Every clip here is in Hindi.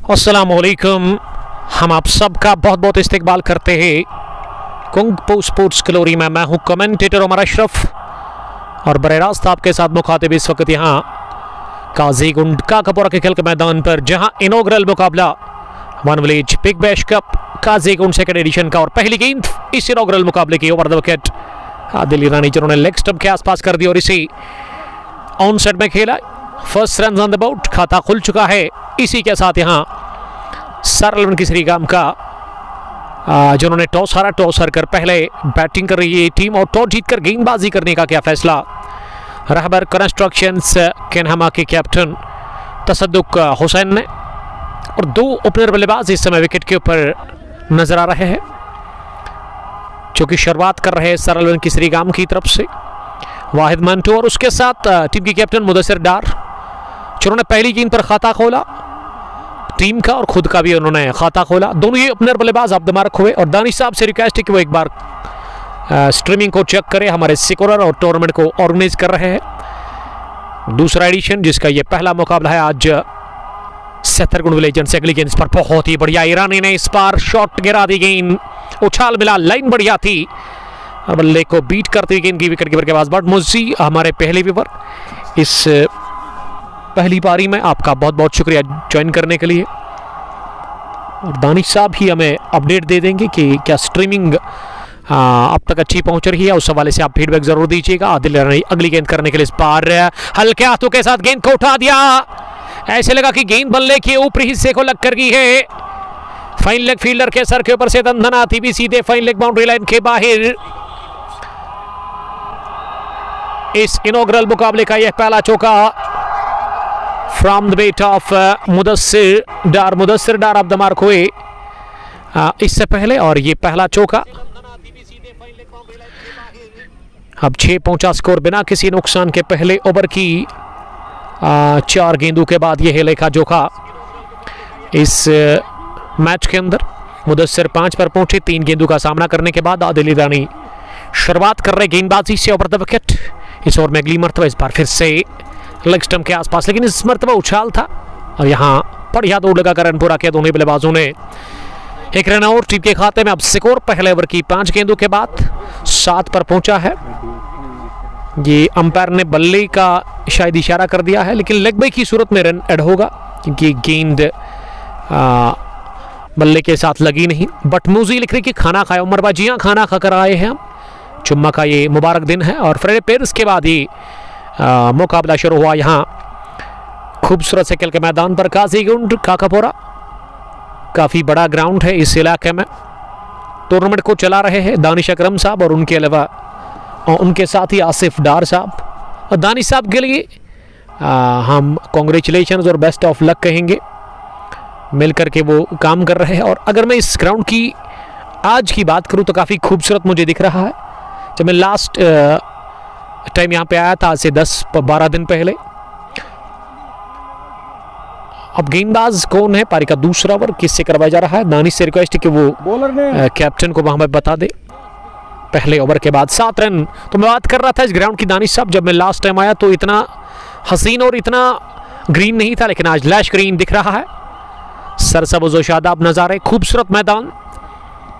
अस्सलामुअलैकुम। हम आप सबका बहुत बहुत इस्तकबाल करते हैं कुंग पो स्पोर्ट्स ग्लोरी में। मैं हूं कमेंटेटर उमर अशरफ और बरे रास्त आपके साथ मुखातिब इस वक्त यहाँ काजीगुंड काकापुरा के खेल के मैदान पर, जहां इनॉग्रल मुकाबला one village big bash cup Qazigund second edition का और पहली गेंद इस इनॉग्रल मुकाबले की ओवर द विकेट आदिल ईरानी जिन्होंने लेग स्टंप के आसपास कर दिया और इसे ऑन साइड में खेला। First run on the board, खाता खुल चुका है। इसी के साथ यहाँ सरल की श्रीगाम का जिन्होंने टॉस हारा, टॉस हार कर पहले बैटिंग कर रही है टीम और टॉस जीतकर गेंदबाजी करने का क्या फैसला। रहबर कंस्ट्रक्शंस केनहमा के कैप्टन तसद्दुक हुसैन ने और दो ओपनर बल्लेबाज इस समय विकेट के ऊपर नजर आ रहे हैं, जो कि शुरुआत कर रहे हैं सरल की श्रीगाम की तरफ से वाहिद मंटू और उसके साथ टीम की कैप्टन मुदस्सिर डार, जिन्होंने पहली गेंद पर खाता खोला टीम का और खुद का भी उन्होंने खाता खोला। दोनों ही ओपनर बल्लेबाज अब्दमारक हुए और दानिश साहब से रिक्वेस्ट है कि वो एक बार स्ट्रीमिंग को चेक करें। हमारे सिकोरर और टूर्नामेंट को ऑर्गेनाइज कर रहे हैं दूसरा एडिशन, जिसका ये पहला मुकाबला है आज सेथरगुंड विलेजेंड्स। अगली गेंद पर बहुत ही बढ़िया ईरानी ने इस बार शॉट गिरा दी, गेंद उछाल मिला, लाइन बढ़िया थी और बल्ले को बीट करते हुए गेंद की विकेट कीपर के पास। बट मुझी हमारे पहले व्यूअर, इस पहली पारी में आपका बहुत बहुत शुक्रिया ज्वाइन करने के लिए। और दानिश साहब ही हमें अपडेट दे देंगे कि क्या स्ट्रीमिंग अब तक अच्छी पहुंच रही है, उस हवाले से आप फीडबैक जरूर दीजिएगा। आदिल ईरानी अगली गेंद करने के लिए इस बार हल्के हाथों के साथ गेंद को उठा दिया, ऐसे लगा कि गेंद बल्ले के ऊपरी हिस्से को लग कर गई है। फाइन लेग फील्डर के सर के ऊपर से दंदना थी भी सीधे फाइन लेग बाउंड्री लाइन के बाहर। इस इनॉग्रल मुकाबले का यह पहला चौका from the bat of Mudassir Dar off the mark हुए इससे पहले, और ये पहला चौका। अब 6 पहुंचा स्कोर बिना किसी नुकसान के पहले ओवर की 4 गेंदों के बाद यह लेखा जोखा इस मैच के अंदर। मुदस्सिर 5 पर पहुंचे 3 गेंदों का सामना करने के बाद आदिल ईरानी शुरुआत कर रहे गेंदबाजी से ओवर द विकेट। इस ओवर में अगली मरतबा इस बार फिर से लेग स्टंप के आसपास, लेकिन इस मरतबा उछाल था और यहाँ बढ़िया दौड़ लगाकर रन पूरा किया दोनों बल्लेबाजों ने। एक रन और टीम के खाते में। अब स्कोर पहले ओवर की 5 गेंदों के बाद 7 पर पहुंचा है। ये अंपायर ने बल्ले का शायद इशारा कर दिया है, लेकिन लेग बाई की सूरत में रन ऐड होगा क्योंकि गेंद बल्ले के साथ लगी नहीं। बट मूजी लिख रही कि खाना खाया उमर बाजियाँ, खाना खाकर आए हैं हम। जुम्मा का ये मुबारक दिन है और फ्रेडे पेरिस के बाद ही मुकाबला शुरू हुआ यहाँ खूबसूरत से खेल के मैदान पर काजीगुंड काकापुरा। काफ़ी बड़ा ग्राउंड है इस इलाके में। टूर्नामेंट को चला रहे हैं दानिश अकरम साहब और उनके अलावा उनके साथ ही आसिफ डार साहब। और दानिश साहब के लिए हम कॉन्ग्रेचुलेशंस और बेस्ट ऑफ लक कहेंगे, मिल करके वो काम कर रहे हैं। और अगर मैं इस ग्राउंड की आज की बात करूं तो काफ़ी खूबसूरत मुझे दिख रहा है। जब मैं लास्ट टाइम यहाँ पे आया था आज से 10-12 दिन पहले। अब गेंदबाज कौन है, पारी का दूसरा ओवर किससे करवाया जा रहा है। दानिश से रिक्वेस्ट है कि वो कैप्टन को वहां बता दे। पहले ओवर के बाद 7 रन। तो मैं बात कर रहा था इस ग्राउंड की दानिश साहब, जब मैं लास्ट टाइम आया तो इतना हसीन और इतना ग्रीन नहीं था, लेकिन आज लैश ग्रीन दिख रहा है। सरसब्ज़ व शादाब नज़ारे, खूबसूरत मैदान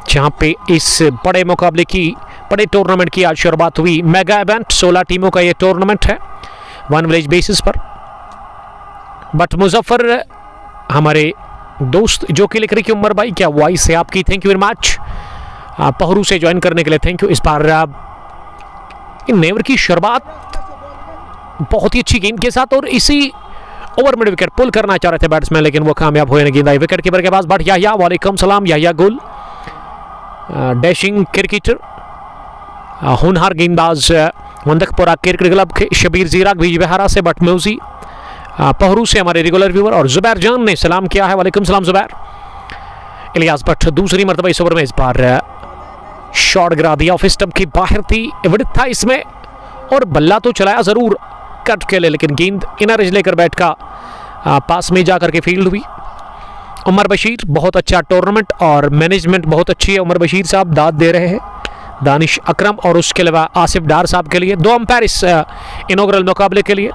जहाँ पे इस बड़े मुकाबले की, बड़े टूर्नामेंट की आज शुरुआत हुई। मेगा इवेंट 16 टीमों का ये टूर्नामेंट है वन विलेज बेसिस पर। बट मुजफ्फर हमारे दोस्त जो कि लिख रही कि उमर भाई क्या वॉइस है आपकी, थैंक यू वेरी मच। पहरू से ज्वाइन करने के लिए थैंक यू। इस बार नेवर की शुरुआत बहुत ही अच्छी गेंद के साथ और इसी ओवर में विकेट पुल करना चाह रहे थे बैट्समैन, लेकिन वो कामयाब हुए। गेंद आई विकेट कीपर के पास। बट याहिया, वालेकुम सलाम। याहिया गुल डैशिंग क्रिकेटर, होनहार गेंदबाज वंदकपुरा क्रिकेट क्लब के शबीर जीराग बीजबहारा से। बट म्यूजी पहरू से हमारे रेगुलर व्यूअर और जुबैर जान ने सलाम किया है, वालेकुम सलाम जुबैर। इलियास भट्ट दूसरी मरतबा इस ओवर में इस बार शॉट गिरा दिया, ऑफ स्टंप की बाहर थी, विड था इसमें और बल्ला तो चलाया जरूर कट के लिए, लेकिन गेंद इनर एज लेकर बैट का पास में जाकर के फील्ड हुई। उमर बशीर, बहुत अच्छा टूर्नामेंट और मैनेजमेंट बहुत अच्छी है। उमर बशीर साहब दाद दे रहे हैं दानिश अकरम और उसके अलावा आसिफ डार साहब के लिए। 2 अंपायर इस इनॉग्रल मुकाबले के लिए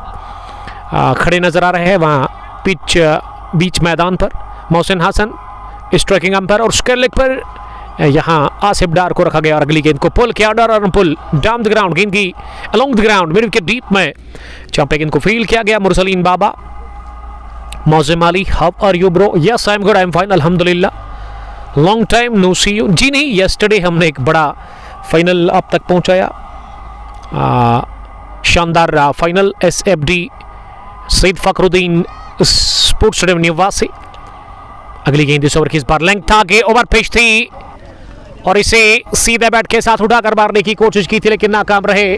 खड़े नजर आ रहे हैं। वहाँ पिच बीच मैदान पर मोहसिन हसन स्ट्राइकिंग अंपायर, और स्क्वायर लेग पर यहाँ आसिफ डार को रखा गया और अगली गेंद को पुल किया, डार और पुल डाउन द ग्राउंड, गेंद की along the ground mid wicket deep में चंपे गेंद को फील्ड किया गया। Mursaleen Baba, Mozim Ali, how are you bro? Yes I am good, I am fine अल्हम्दुलिल्लाह, long time no see you. जी नहीं, यस्टरडे हमने एक बड़ा फाइनल आप तक पहुंचाया, शानदार final SFD Syed Fakhruddin sports stadium निवासी। अगली गेंद इस ओवर की इस बार लेंथ आगे ओवर पिच थी और इसे सीधे बैट के साथ उठाकर मारने की कोशिश की थी लेकिन नाकाम रहे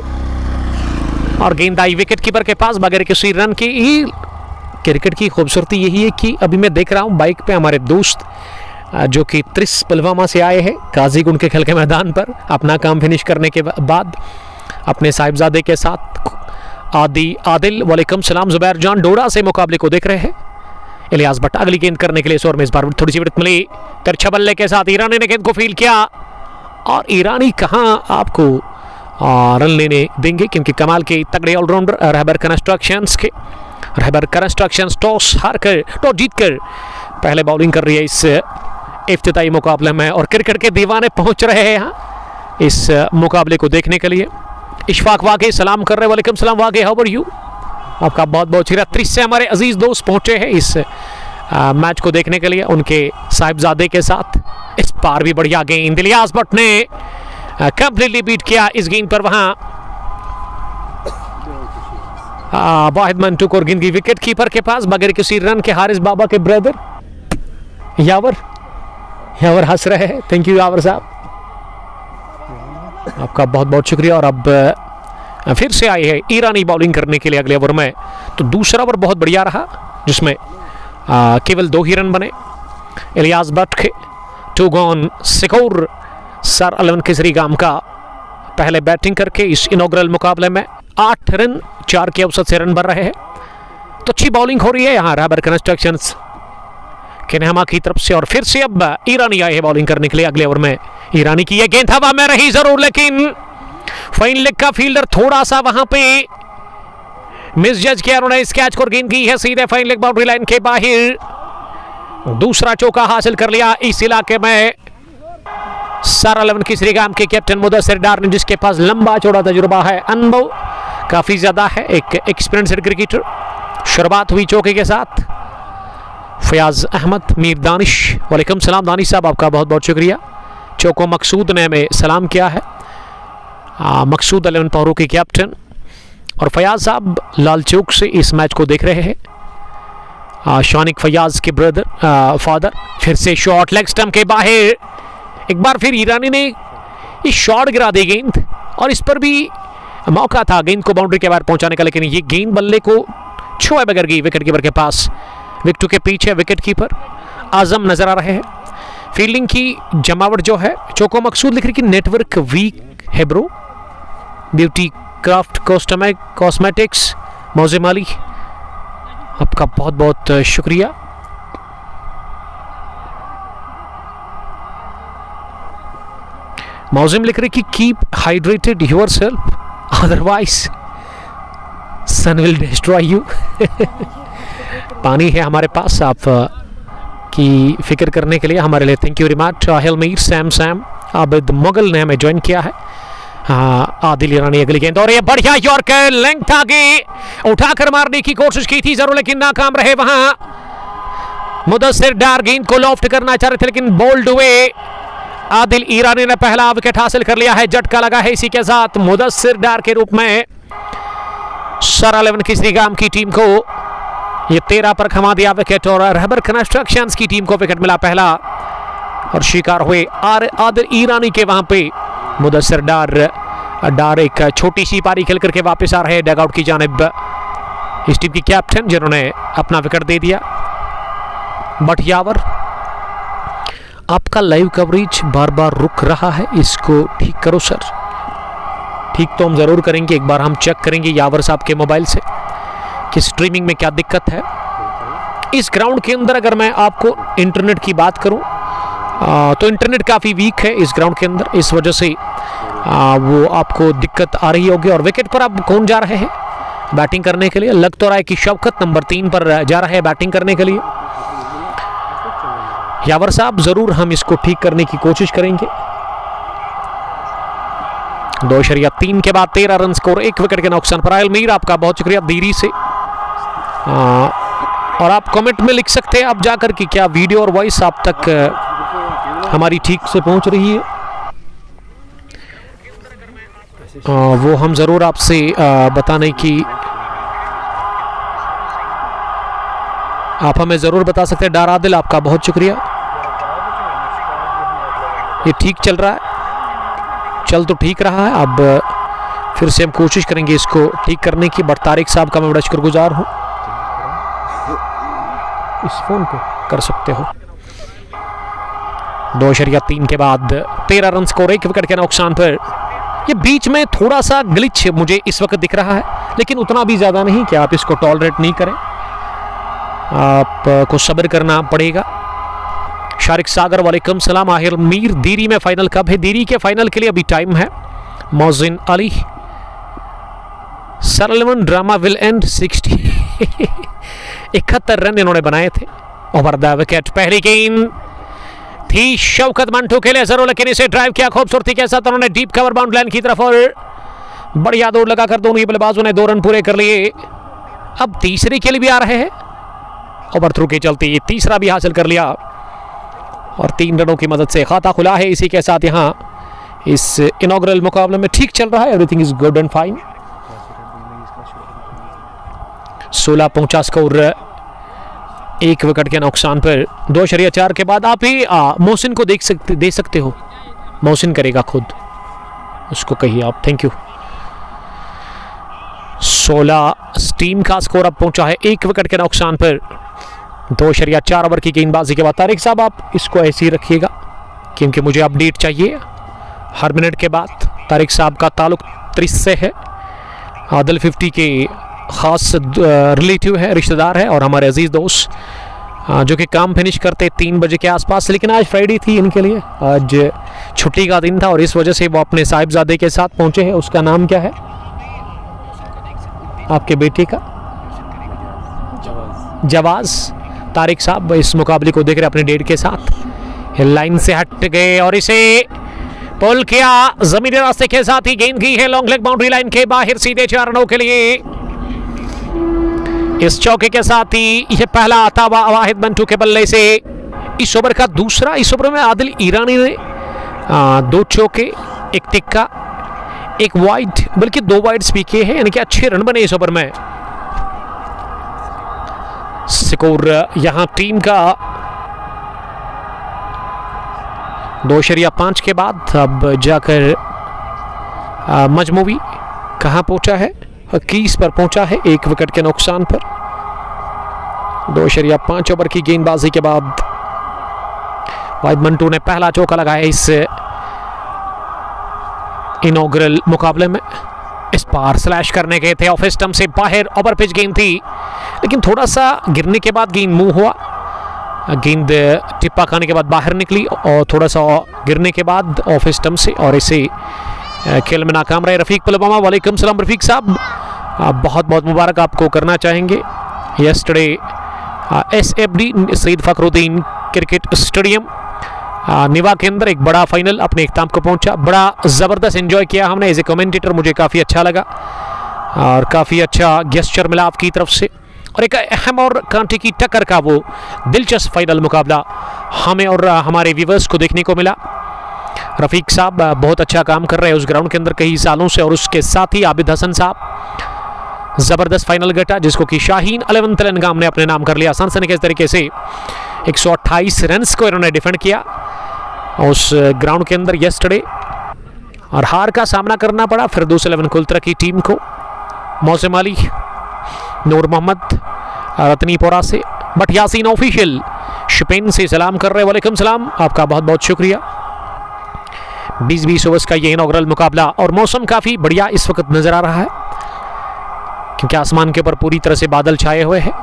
और गेंद आई विकेट कीपर के पास बगैर किसी रन की। क्रिकेट की खूबसूरती यही है कि अभी मैं देख रहा हूँ बाइक पे हमारे दोस्त जो कि त्रिस पुलवामा से आए हैं काजीगुंड के खेल के मैदान पर अपना काम फिनिश करने के बाद अपने साहिबजादे के साथ आदिल वालेकुम सलाम जुबैर जान डोडा से मुकाबले को देख रहे हैं। इलियास भट्ट अगली गेंद करने के लिए इस ओवर में इस बार थोड़ी सी विकेट मिली, तिरछा बल्ले के साथ ईरानी ने गेंद को फील्ड किया और ईरानी कहां आपको रन लेने देंगे क्योंकि कमाल के तगड़े ऑलराउंडर रहबर कंस्ट्रक्शंस टॉस जीतकर पहले बॉलिंग कर रही है इस इफ्तिताई मुकाबले में और क्रिकेट के दीवाने पहुंच रहे हैं यहाँ इस मुकाबले को देखने के लिए। इशफाक वाकई सलाम कर रहे, वालेकुम सलाम वाकई, हाउ आर यू? आपका बहुत बहुत शुक्रिया। 30 से हमारे अजीज दोस्त पहुंचे हैं इस मैच को देखने के लिए उनके साहिबजादे के साथ। इस बार भी बढ़िया गेंद इलियास भट्ट ने कंप्लीटली बीट किया इस गेंद पर, वहां वाहिद मंटूक और गेंद की विकेट कीपर के पास बगैर किसी रन के हारिस बाबा के ब्रदर यावर हंस रहे हैं। थैंक यू यावर साहब, आपका बहुत बहुत शुक्रिया। और अब फिर से आए हैं ईरानी बॉलिंग करने के लिए अगले ओवर में। तो दूसरा ओवर बहुत बढ़िया रहा जिसमें केवल 2 ही रन बने। इलियास भट्ट के 2 गॉन सिकोर सर 11 केसरी गाम का पहले बैटिंग करके इस इनॉग्रल मुकाबले में 8 रन 4 के औसत से रन बन रहे हैं। तो अच्छी बॉलिंग हो रही है यहाँ रहबर कंस्ट्रक्शंस के नेहमा की तरफ से। और फिर से अब ईरानी आए हैं बॉलिंग करने के लिए अगले ओवर में। ईरानी की यह गेंद हवा में रही जरूर लेकिन फाइन लेग का फील्डर थोड़ा सा वहां पे मिस जज किया उन्होंने इस कैच को, गेंद की है सीधे फाइन लेग बाउंड्री लाइन के बाहर। दूसरा चौका हासिल कर लिया इस इलाके में सर 11 केसरी गाम के कैप्टन मुदस्सिर डार ने, जिसके पास लंबा चौड़ा तजुर्बा है, अनुभव काफी ज्यादा है, एक एक्सपीरियंस्ड क्रिकेटर। शुरुआत हुई चौके के साथ। फयाज अहमद, मीर दानिश, वालेकुम सलाम दानिश साहब, आपका बहुत बहुत शुक्रिया। चौको मकसूद ने हमें सलाम किया है, मकसूद 11 पावरों के कैप्टन। और फयाज साहब लाल चौक से इस मैच को देख रहे हैं, शानिक फयाज के ब्रदर फादर। फिर से शॉट लेग स्टंप के बाहर, एक बार फिर ईरानी ने इस शॉट गिरा दी गेंद और इस पर भी मौका था गेंद को बाउंड्री के बाहर पहुंचाने का, लेकिन ये गेंद बल्ले को छुए बगैर गई विकेट कीपर के पास। विकेट के पीछे विकेट कीपर आजम नजर आ रहे हैं। फील्डिंग की जमावट जो है, चौको मकसूद लिख रही कि नेटवर्क वीक है bro. Beauty craft cosmetics Mozim Ali, आपका बहुत बहुत शुक्रिया। मौजिम लिख रहे कि keep hydrated yourself otherwise sun will destroy you. पानी है हमारे पास आप की फिक्र करने के लिए हमारे लिए, थैंक यू वेरी मच। हेलमीर सैम आबिद मुगल ने हमें ज्वाइन किया है। आदिल ईरानी अगली गेंद और ये बढ़िया यॉर्कर लेंथ आगे उठाकर मारने की कोशिश की थी जरूर लेकिन नाकाम रहे। वहां मुदस्सिर डार गेंद को लॉफ्ट करना चाह रहे थे लेकिन बोल्ड हुए। आदिल ईरानी ने पहला विकेट हासिल कर लिया है, झटका लगा है इसी के साथ मुदस्सिर डार के रूप में सर 11 केसरी गाम की टीम को ये 13 पर खमा दिया विकेट और रहबर कंस्ट्रक्शंस की टीम को विकेट मिला पहला और शिकार हुए आदिल ईरानी के। वहां पे मुदस्सिर डार एक छोटी सी पारी खेल करके वापस आ रहे हैं डगआउट की जानिब, इस टीम की कैप्टन जिन्होंने अपना विकेट दे दिया। बट यावर आपका लाइव कवरेज बार बार रुक रहा है, इसको ठीक करो सर। ठीक तो हम जरूर करेंगे, एक बार हम चेक करेंगे यावर साहब के मोबाइल से कि स्ट्रीमिंग में क्या दिक्कत है। इस ग्राउंड के अंदर अगर मैं आपको इंटरनेट की बात करूं तो इंटरनेट काफ़ी वीक है इस ग्राउंड के अंदर, इस वजह से वो आपको दिक्कत आ रही होगी। और विकेट पर अब कौन जा रहे हैं बैटिंग करने के लिए? लग तो रहा है कि शौकत नंबर 3 पर जा रहे हैं बैटिंग करने के लिए। यावर साहब जरूर हम इसको ठीक करने की कोशिश करेंगे। 2.3 के बाद 13 रन स्कोर, 1 विकेट के नुकसान पर। आयल मीर आपका बहुत शुक्रिया देरी से। और आप कमेंट में लिख सकते हैं आप जाकर कि क्या वीडियो और वॉइस आप तक हमारी ठीक से पहुंच रही है। वो हम जरूर आपसे बताने की आप हमें जरूर बता सकते हैं। डारादिल आपका बहुत शुक्रिया। ये ठीक चल रहा है, चल तो ठीक रहा है। अब फिर से हम कोशिश करेंगे इसको ठीक करने की। बट तारिक साहब का मैं बड़ा शुक्रगुजार हूँ। इस फोन पे कर सकते हो। 2.3 के बाद 13 रन स्कोर, 1 विकेट के नुकसान पर। ये बीच में थोड़ा सा ग्लिच मुझे इस वक्त दिख रहा है, लेकिन उतना भी ज्यादा नहीं कि आप इसको टॉलरेट नहीं करें। आपको सब्र करना पड़ेगा। शारिक सागर वालेकुम सलाम। आहिर मीर देरी में फाइनल कब है? देरी के फाइनल के लिए अभी टाइम है। मोजिन अली सरलवन ड्रामा विल एंड 60 71 रन इन्होंने बनाए थे। ओवर द विकेट पहली गेंद थी शौकत मंटू के लिए जरूर, लेकिन इसे ड्राइव किया खूबसूरती के साथ उन्होंने डीप कवर बाउंड लाइन की तरफ और बढ़िया दौड़ लगाकर दोनों ही बल्लेबाजों ने 2 रन पूरे कर लिए। अब तीसरे के लिए भी आ रहे हैं। ओवर थ्रू के चलते ये तीसरा भी हासिल कर लिया और 3 रनों की मदद से खाता खुला है। इसी के साथ यहाँ इस इनॉग्रल मुकाबले में ठीक चल रहा है। Everything is good and fine. 16 पहुंचा स्कोर, 1 विकेट के नुकसान पर। 2.4 के बाद आप ही मोहसिन को दे सकते हो। मोहसिन करेगा खुद, उसको कहिए आप। Thank you. 16 टीम का स्कोर अब पहुंचा है 1 विकेट के नुकसान पर। 2.4 ओवर की गेंदबाजी के बाद तारिक साहब आप इसको ऐसे ही रखिएगा क्योंकि मुझे अपडेट चाहिए हर मिनट के बाद। तारिक साहब का ताल्लुक 30 से है। आदिल 50 के ख़ास रिलेटिव है, रिश्तेदार है और हमारे अजीज़ दोस्त जो कि काम फिनिश करते 3 बजे के आसपास। लेकिन आज फ्राइडे थी इनके लिए, आज छुट्टी का दिन था और इस वजह से वो अपने साहिबजादे के साथ पहुंचे हैं। उसका नाम क्या है आपके बेटे का? जवाज। तारिक साहब इस मुकाबले को देख रहे अपने डेट के साथ। लाइन से हट गए और इसे पुल किया जमीनी रास्ते के साथ ही। गेंद की है लॉन्ग लेग बाउंड्री लाइन के बाहर सीधे 4 रनों के लिए। इस चौके के साथ ही यह पहला आता हुआ वाहिद मंटू के बल्ले से इस ओवर का दूसरा। इस ओवर में आदिल ईरानी ने 2 चौके, 1 टिक्का, 1 वाइड, बल्कि 2 वाइड्स भी किए हैं, यानी कि अच्छे रन बने इस ओवर में। स्कोर यहां टीम का 2.5 के बाद अब जाकर मजमूवी कहां पहुंचा है? 21 पर पहुंचा है 1 विकेट के नुकसान पर। 2.5 ओवर की गेंदबाजी के बाद वाहिद मंटू ने पहला चौका लगाया इस इनॉग्रल मुकाबले में। इस पार स्लैश करने गए थे, ऑफ स्टंप से बाहर ओवर पिच गेंद थी, लेकिन थोड़ा सा गिरने के बाद गेंद मूव हुआ। गेंद टिप्पा खाने के बाद बाहर निकली और थोड़ा सा गिरने के बाद ऑफ स्टंप से और इसे खेल में नाकाम रहे। रफीक पुलवामा वालेकुम सलाम। रफीक साहब बहुत बहुत मुबारक आपको करना चाहेंगे। Yesterday SFD Syed Fakhruddin cricket stadium निवा के अंदर एक बड़ा फाइनल अपने इख्तिताम को पहुंचा। बड़ा ज़बरदस्त एंजॉय किया हमने एज ए कमेंटेटर, मुझे काफ़ी अच्छा लगा और काफ़ी अच्छा गेस्चर मिला आपकी तरफ से और एक अहम और कांटे की टक्कर का वो दिलचस्प फाइनल मुकाबला हमें और हमारे व्यूवर्स को देखने को मिला। रफ़ीक साहब बहुत अच्छा काम कर रहे हैं उस ग्राउंड के अंदर कई सालों से और उसके साथ ही आबिद हसन साहब ज़बरदस्त फाइनल गटा जिसको कि शाहीन 11 तेलंगाम ने अपने नाम कर लिया। सनसनीखेज तरीके से 128 रन्स को इन्होंने डिफेंड किया उस ग्राउंड के अंदर यस्टरडे और हार का सामना करना पड़ा फिरदौस 11 कुलतरा की टीम को। मौसम अली, नूर मोहम्मद रतनीपोरा से, बट यासीन ऑफिशियल शपेन से सलाम कर रहे हैं। वालेकुम सलाम, आपका बहुत बहुत शुक्रिया। 20-20 ओवर्स का ये इनॉग्रल मुकाबला और मौसम काफ़ी बढ़िया इस वक्त नज़र आ रहा है क्योंकि आसमान के ऊपर पूरी तरह से बादल छाए हुए हैं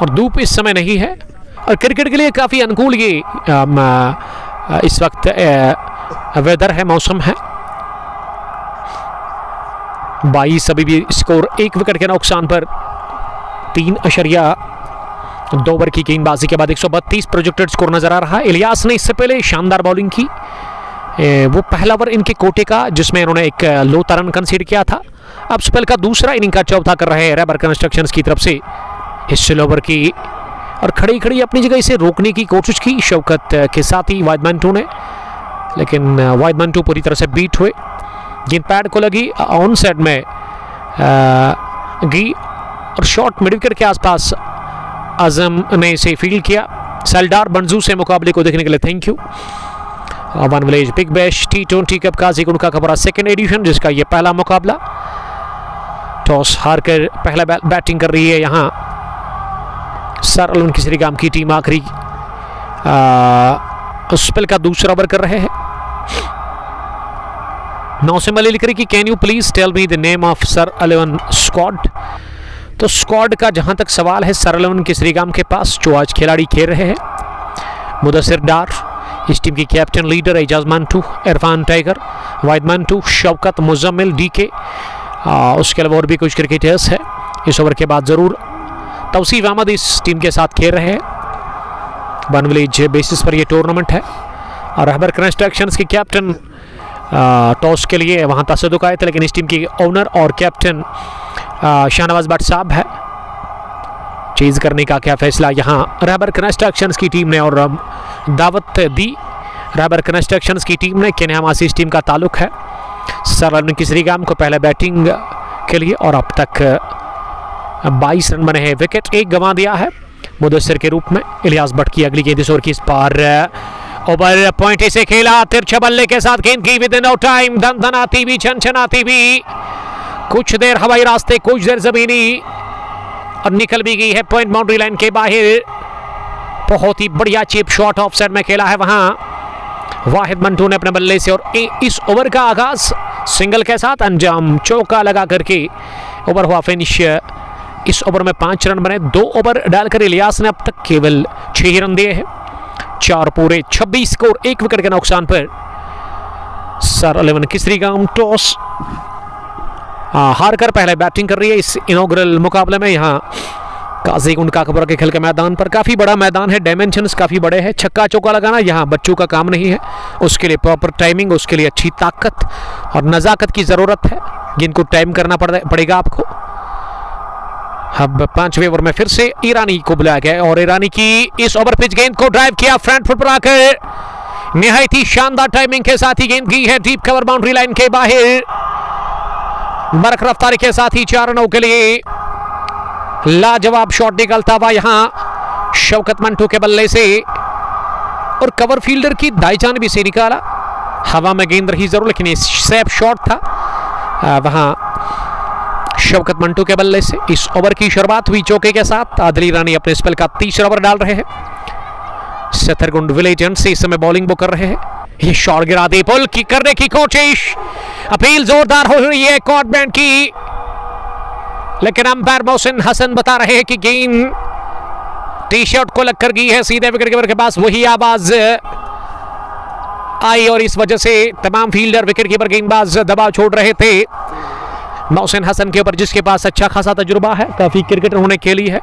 और धूप इस समय नहीं है और क्रिकेट के लिए काफ़ी अनुकूल ये इस वक्त वेदर है, मौसम है। 22 अभी भी स्कोर 1 विकेट के नुकसान पर 3.8 2 ओवर की गेंदबाजी के बाद 132 प्रोजेक्टेड स्कोर नजर आ रहा है। इलियास ने इससे पहले शानदार बॉलिंग की, वो पहला ओवर इनके कोटे का जिसमें इन्होंने एक लो रन कंसीड किया था। अब स्पेल का दूसरा इनिंग का चौथा कर रहे हैं रैबर कंस्ट्रक्शंस की तरफ से इस स्लो ओवर की, और खड़ी खड़ी अपनी जगह इसे रोकने की कोशिश की शौकत के साथ ही वाइडमैन टू ने, लेकिन वाइडमैन टू पूरी तरह से बीट हुए। गेंद पैड को लगी ऑन साइड में गी और शॉर्ट मिड विकेट के आसपास आजम ने इसे फील्ड किया। सलडार बंजू से मुकाबले को देखने के लिए thank you. One village big bash T20 cup का जीकुंड का खबरा सेकेंड एडिशन, जिसका ये पहला मुकाबला। टॉस हारकर पहला बैटिंग कर रही है यहाँ सर अलवन किसरीगाम की टीम। आखिरी स्पेल का दूसरा ओवर कर रहे हैं। नौसिम अली लिख रही कि can you please tell me the name of sir Alwan squad. तो स्क्वाड का जहां तक सवाल है सर अलवन किसरीगाम के पास जो आज खिलाड़ी खेल रहे हैं, मुदस्सिर डार इस टीम की captain leader, Ejaz Mantoo, Irfan tiger, Wahid Mantoo, Shaukat, Muzammil, DK, उसके अलावा और भी कुछ क्रिकेटर्स है। इस ओवर के बाद जरूर तौसीफ अहमद इस टीम के साथ खेल रहे हैं। वन विलेज बेसिस पर यह टूर्नामेंट है और रैबर कंस्ट्रक्शंस के कैप्टन टॉस के लिए वहां तसदुक आए थे, लेकिन इस टीम के ओनर और कैप्टन शाहनवाज भट्ट साहब है। चेज करने का क्या फैसला यहाँ रैबर कंस्ट्रक्शंस की टीम ने और दावत दी रैबर कंस्ट्रक्शंस की टीम ने। केन्यामा से इस टीम का ताल्लुक है। सर अलवन किसरीगाम को पहले बैटिंग के लिए और अब तक 22 रन बने हैं। विकेट एक गंवा दिया है मुदस्सिर के रूप में। इलियास भट्ट की अगली गेंद इस ओवर की इस पार ओवर पॉइंट से खेला, तिरछे बल्ले के साथ गेंद की विद नो टाइम, धनधनाती भी छनछनाती भी, कुछ देर हवाई रास्ते कुछ देर जमीनी और निकल भी गई है पॉइंट बाउंड्री लाइन के बाहर। बहुत ही बढ़िया चिप शॉट ऑफ साइड में खेला है वहां वाहिद मंटू ने अपने बल्ले से और इस ओवर का आगाज सिंगल के साथ अंजाम, चौका लगा करके ओवर हुआ फिनिश। इस ओवर में 5 रन बने। 2 ओवर डालकर इलियास ने अब तक केवल 6 रन दिए हैं। 4 पूरे 26 स्कोर, 1 विकेट के नुकसान पर सर अलवन किसरीगाम टॉस हारकर पहले बैटिंग कर रही है इस इनॉग्रल मुकाबले में। यहाँ काजीकुंड काकपुरा के खेल के मैदान पर काफी बड़ा मैदान है, डायमेंशंस काफी बड़े हैं। छक्का चौका लगाना यहाँ बच्चों का काम नहीं है, उसके लिए प्रॉपर टाइमिंग, उसके लिए अच्छी ताकत और नजाकत की जरूरत है जिनको टाइम करना पड़ेगा आपको। अब 5वें ओवर में फिर से ईरानी को बुलाया गया और ईरानी की इस ओवर पिच गेंद को ड्राइव किया फ्रंट फुट पर आकर, निहायत ही शानदार टाइमिंग के साथ ही गेंद की है डीप कवर बाउंड्री लाइन के बाहर। बरख रफ्तारी के साथ ही 4 रनों के लिए लाजवाब शॉट निकलता हुआ यहां शौकत मंटू के बल्ले से और कवर फील्डर की दाई जानिब से निकाला। हवा में गेंद रही जरूर, लेकिन ये सेफ शॉट था वहां शौकत मंटू के बल्ले से। इस ओवर की शुरुआत हुई चौके के साथ। आदिल ईरानी अपने स्पेल का 3रा ओवर डाल रहे हैं। सथरगुंड विलेज से इस समय बॉलिंग वो कर रहे हैं। ये शॉट गिरा दी, पुल की करने की कोशिश, अपील जोरदार हो रही है कॉर्ट बैंड की, लेकिन अंपायर मोहसिन हसन बता रहे हैं कि गेंद टी शर्ट को लगकर गई है सीधे विकेट कीपर के पास। वही आवाज आई और इस वजह से तमाम फील्डर विकेट कीपर गेंदबाज दबाव छोड़ रहे थे मोहसिन हसन के ऊपर, जिसके पास अच्छा खासा तजुर्बा है, काफी क्रिकेट उन्होंने खेली है।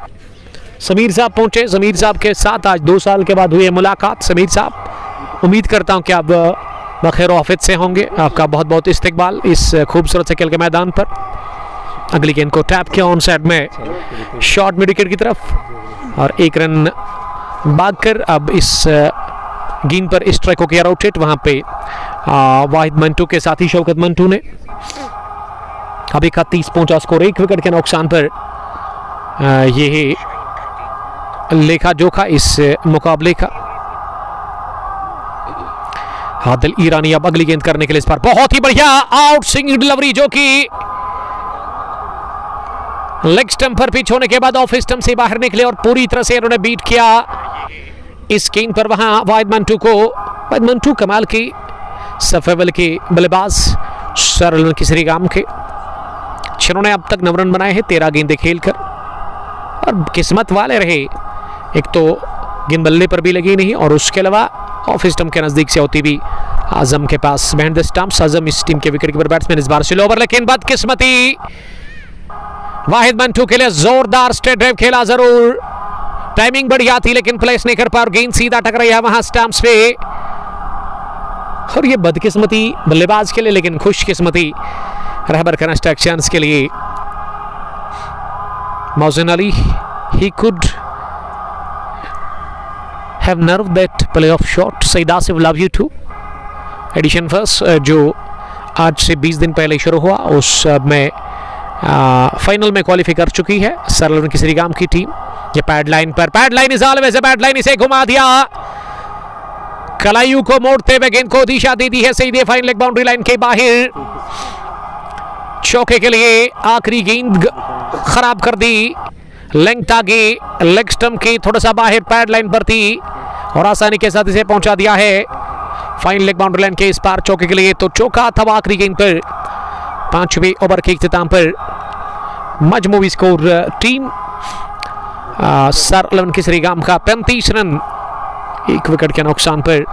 समीर साहब पहुंचे, समीर साहब के साथ आज 2 साल के बाद हुई है मुलाकात। समीर साहब, उम्मीद करता हूं कि आप बखैर आफियत से होंगे। आपका बहुत बहुत इस्तकबाल इस खूबसूरत से खेल के मैदान पर। अगली गेंद को टैप किया ऑन साइड में शॉर्ट मिड विकेट की तरफ और 1 रन भागकर अब इस गेंद पर स्ट्राइक हो गया रोटेट। वहां पे वाहिद मंटू के साथ ही शौकत मंटू ने अभी 31 पहुंचा स्कोर, 1 विकेट के नुकसान पर ये लेखा जोखा इस मुकाबले का। आदिल ईरानी अब अगली गेंद करने के लिए इस पर बहुत ही बढ़िया आउट स्विंग डिलीवरी, जो कि लेग स्टंप पर पिच होने के बाद ऑफ स्टंप से बाहर निकले और पूरी तरह से इन्होंने बीट किया इस गेंद पर वहां वाहिद मंटू को। वाहिद मंटू कमाल की सफेवल के बल्लेबाज सर अलवन किसरीगाम के, जिन्होंने अब तक 9 रन बनाए हैं 13 गेंदें खेलकर और किस्मत वाले रहे। एक तो गेंद बल्ले पर भी लगी नहीं और उसके अलावा ऑफ स्टंप के नजदीक से होती भी आजम के पास बिहाइंड द स्टंप्स। आजम इस टीम के विकेट कीपर बैट्समैन, इस बार स्लो ओवर, लेकिन बदकिस्मती वाहिद मंटू के लिए जोरदार स्ट्रेट ड्राइव खेला जरूर, टाइमिंग बढ़िया थी लेकिन प्लेस नहीं कर पा और गेंद सीधा टकराई है वहां स्टंप्स पे। और ये बदकिस्मती बल्लेबाज के लिए लेकिन खुशकिस्मती रहबर कंस्ट्रक्शंस के लिए। Mohsin Ali, he could have nerved that playoff shot. Saeed Asif, love you too. Edition first जो आज से 20 दिन पहले शुरू हुआ उस में फाइनल में क्वालिफाई कर चुकी है सरलन की श्रीगाम की टीम। ये पैड लाइन पर, pad line is always a pad line, इसे घुमा दिया, कलायू को मोड़ते हुए गेंद को दिशा दे दी है सही फाइन लेग बाउंड्री लाइन के बाहर। चौके के लिए आखिरी गेंद खराब कर दी, लेंथ आगे लेग स्टंप की थोड़ा सा बाहर पैड लाइन पर थी और आसानी के साथ इसे पहुंचा दिया है फाइन लेग बाउंड्री लाइन के इस पार चौके के लिए। तो चौका था आखिरी गेंद पर 5वें ओवर के इख्तिताम पर। मजमूवी स्कोर टीम सरलन की श्रीगाम का 35 रन 1 विकेट के नुकसान पर।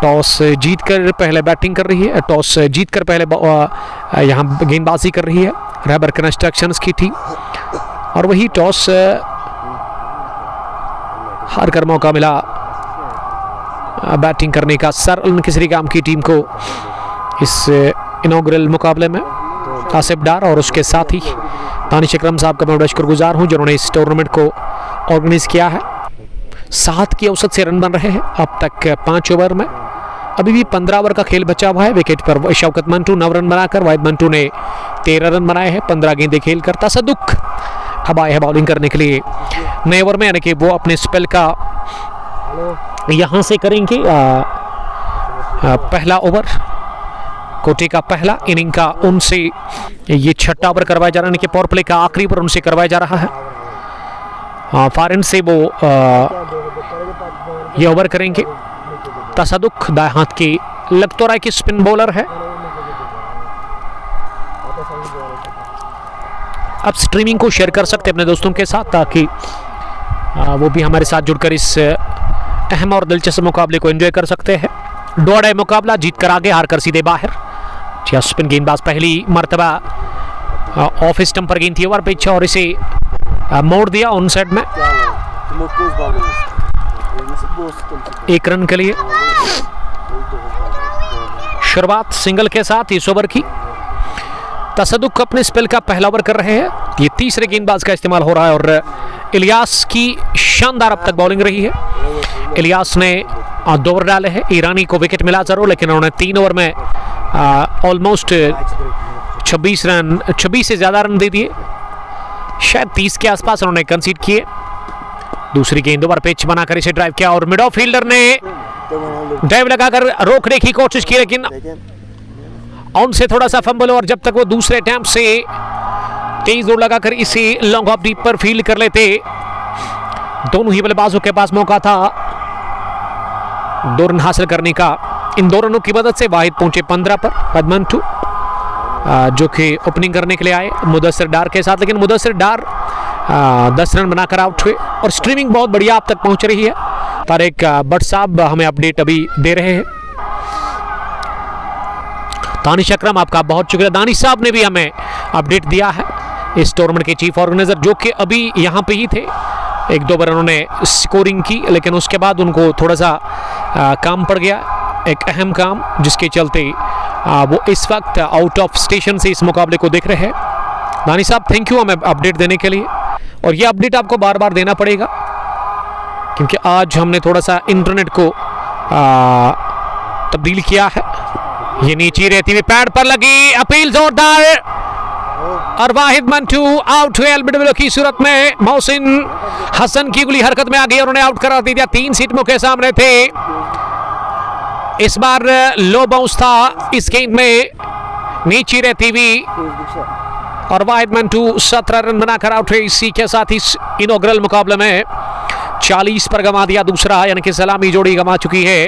टॉस जीतकर पहले बैटिंग कर रही है, टॉस जीतकर पहले यहाँ गेंदबाजी कर रही है रहबर कंस्ट्रक्शंस की टीम। और वही टॉस हार कर मौका मिला बैटिंग करने का सरलन की श्रीगाम की टीम को इस इनॉग्रल मुकाबले में। आसिफ डार और उसके साथ ही दानिश अकरम साहब का मैं बड़ा शुक्रगुजार हूं जिन्होंने इस टूर्नामेंट को ऑर्गेनाइज किया है। 7 की औसत से रन बन रहे हैं अब तक 5 ओवर में। अभी भी 15 ओवर का खेल बचा हुआ है। विकेट पर शौकत मंटू 9 रन बनाकर, वाहिद मंटू ने 13 रन बनाए हैं 15 गेंदें खेल कर। तसदुक अब आए हैं बॉलिंग करने के लिए नए ओवर में, यानी कि वो अपने स्पेल का यहाँ से करेंगे पहला ओवर, कोटे का पहला इनिंग का उनसे ये 6ठा ओवर करवाया जा रहा है, यानी कि पावर प्ले का आखिरी ओवर उनसे करवाया जा रहा है। फारेन से वो ये ओवर करेंगे। तसदुक दाएं हाथ की लेफ्ट राइट की स्पिन बॉलर है। आप स्ट्रीमिंग को शेयर कर सकते हैं अपने दोस्तों के साथ ताकि वो भी हमारे साथ जुड़कर इस अहम और दिलचस्प मुकाबले को एंजॉय कर सकते हैं। दौड़ा मुकाबला, जीत कर आगे, हार कर सीधे बाहर। स्पिन गेंदबाज पहली मरतबा ऑफ स्टंप पर गेंद थी ओवर पिच और इसे मोड़ दिया ऑन साइड में 1 रन के लिए। शुरुआत सिंगल के साथ इस ओवर की। तसदुक अपने स्पेल का पहला ओवर कर रहे हैं। ये तीसरे गेंदबाज का इस्तेमाल हो रहा है और इलियास की शानदार अब तक बॉलिंग रही है। इलियास ने 2 ओवर डाले हैं। ईरानी को विकेट मिला जरूर लेकिन उन्होंने 3 ओवर में ऑलमोस्ट 26 से ज़्यादा रन दे दिए, शायद 30 के आसपास उन्होंने कंसीड किए। दूसरी गेंद ओवर पिच बनाकर इसे ड्राइव किया और मिड ऑफ फील्डर ने ड्राइव लगाकर रोकने की कोशिश की लेकिन ऑन से थोड़ा सा फंबल और जब तक वो दूसरे अटैम्प्ट से तेज दौड़ लगाकर इसे लॉन्ग ऑफ डीप पर फील्ड कर लेते। दोनों ही बल्लेबाजों के पास मौका था 2 रन हासिल करने का। इन 2 रनों की मदद से वाहिद पहुंचे 15 पर। बदमंटू जो कि ओपनिंग करने के लिए आए मुदस्सिर डार के साथ, लेकिन मुदस्सिर डार 10 रन बनाकर आउट हुए। और स्ट्रीमिंग बहुत बढ़िया आप तक पहुंच रही है। तारिक भट्ट साहब हमें अपडेट अभी दे रहे हैं। दानिश अकरम आपका बहुत शुक्रिया। दानिश साहब ने भी हमें अपडेट दिया है, इस टूर्नामेंट के चीफ ऑर्गेनाइजर जो कि अभी यहाँ पे ही थे। 1-2 बार उन्होंने स्कोरिंग की लेकिन उसके बाद उनको थोड़ा सा काम पड़ गया, एक अहम काम, जिसके चलते वो इस वक्त आउट ऑफ स्टेशन से इस मुकाबले को देख रहे हैं। दानिश साहब थैंक यू हमें अपडेट देने के लिए। और ये अपडेट आपको बार बार देना पड़ेगा क्योंकि आज हमने थोड़ा सा इंटरनेट को तब्दील किया है। ये नीचे रहती हुई पैड पर लगी, अपील जोरदार और वाहिद मंटू आउट हुए एलबीडब्ल्यू की सूरत में। मोहसिन हसन की गुली हरकत में आ गई और उन्हें आउट करा दिया। 3 सीटों के सामने थे। इस बार लो बाउंस था इस गेंद में, नीचे रहती हुई और वाहिद मंटू 17 रन बनाकर आउट हुए। इसी के साथ इस इनॉग्रल मुकाबले में 40 पर गंवा दिया दूसरा, यानी कि सलामी जोड़ी गंवा चुकी है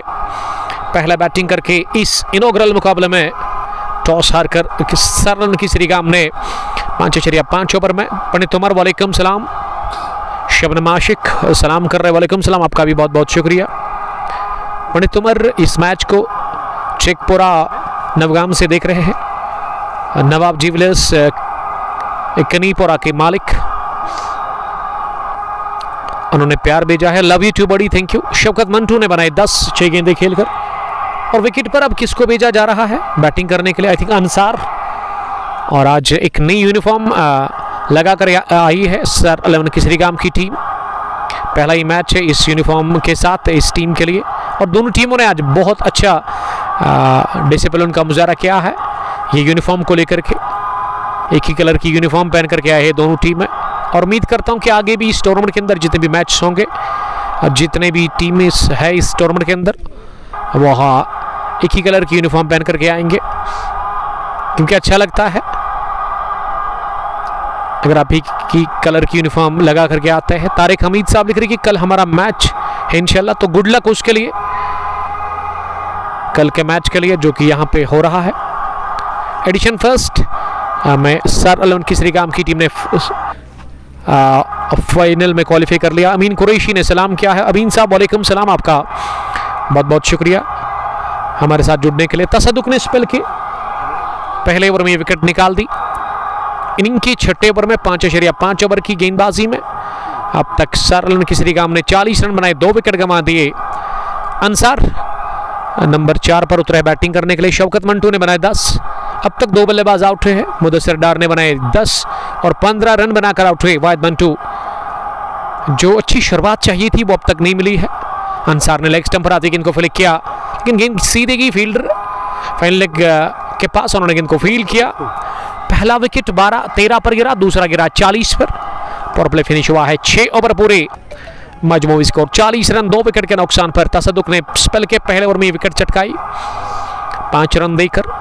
पहला बैटिंग करके इस इनॉग्रल मुकाबले में। टॉस हारकर सरलन की श्रीगाम ने 5.5 ओवर में। पंडित उमर वालेकुम सलाम। शबनम आशिक सलाम कर रहे, वालेकुम सलाम, आपका भी बहुत बहुत शुक्रिया। पंडित उमर इस मैच को शेखपुरा नवगाम से देख रहे हैं। नवाब ज्वेलर्स कनीपुरा के मालिक उन्होंने प्यार भेजा है, लव यू टू बड़ी, थैंक यू। शौकत मंटू ने बनाए 10 6 गेंदें खेलकर। और विकेट पर अब किसको भेजा जा रहा है बैटिंग करने के लिए? I think Ansar. और आज एक नई यूनिफॉर्म लगा कर आई है सर 11 केसरीगाम की टीम। पहला ही मैच है इस यूनिफॉर्म के साथ इस टीम के लिए, और दोनों टीमों ने आज बहुत अच्छा डिसिप्लिन का मुजाहरा किया है ये यूनिफॉर्म को लेकर के। एक ही कलर की यूनिफॉर्म पहन करके आए हैं दोनों टीमें, और उम्मीद करता हूं कि आगे भी इस टूर्नामेंट के अंदर जितने भी मैच होंगे और जितने भी टीमें है इस टूर्नामेंट के अंदर वो एक ही कलर की यूनिफॉर्म पहन करके आएंगे, क्योंकि अच्छा लगता है अगर आप एक की कलर की यूनिफॉर्म लगा करके आते हैं। तारिक हमीद साहब लिख रहे कि कल हमारा मैच है इंशाल्लाह, तो गुड लक उसके लिए, कल के मैच के लिए जो कि यहाँ पे हो रहा है। एडिशन फर्स्ट में सर 11 केसरीगाम की टीम ने फाइनल में क्वालिफाई कर लिया। अमीन कुरैशी ने सलाम किया है। अमीन साहब वालेकुम सलाम, आपका बहुत बहुत शुक्रिया हमारे साथ जुड़ने के लिए। तसदुक ने स्पेल के पहले ओवर में विकेट निकाल दी। इनिंग की छठे ओवर में 5.5 ओवर की गेंदबाजी में अब तक सर 11 केसरीगाम ने 40 रन बनाए, 2 विकेट गंवा दिए। अंसार नंबर 4 पर उतरे बैटिंग करने के लिए। शौकत मंटू ने बनाए 10, अब तक 2 बल्लेबाज आउट हुए हैं। मुदस्सिर डार ने बनाए 10 और 15 रन बनाकर आउट हुए। वाहिद मंटू, जो अच्छी शुरुआत चाहिए थी वो अब तक नहीं मिली है। अंसार ने लेग स्टंप पर आते गेंद को फ्लिक किया, लेकिन गेंद सीधे गई फील्डर फाइनल लेग के पास, उन्होंने गेंद को फील्ड किया। पहला विकेट 13 पर गिरा, दूसरा गिरा 40 पर। पावर प्ले फिनिश हुआ है 6 ओवर पूरे, मजमूई स्कोर 40 रन 2 विकेट के नुकसान पर। तसदुक ने स्पेल के पहले ओवर में विकेट चटकाई 5 रन देकर।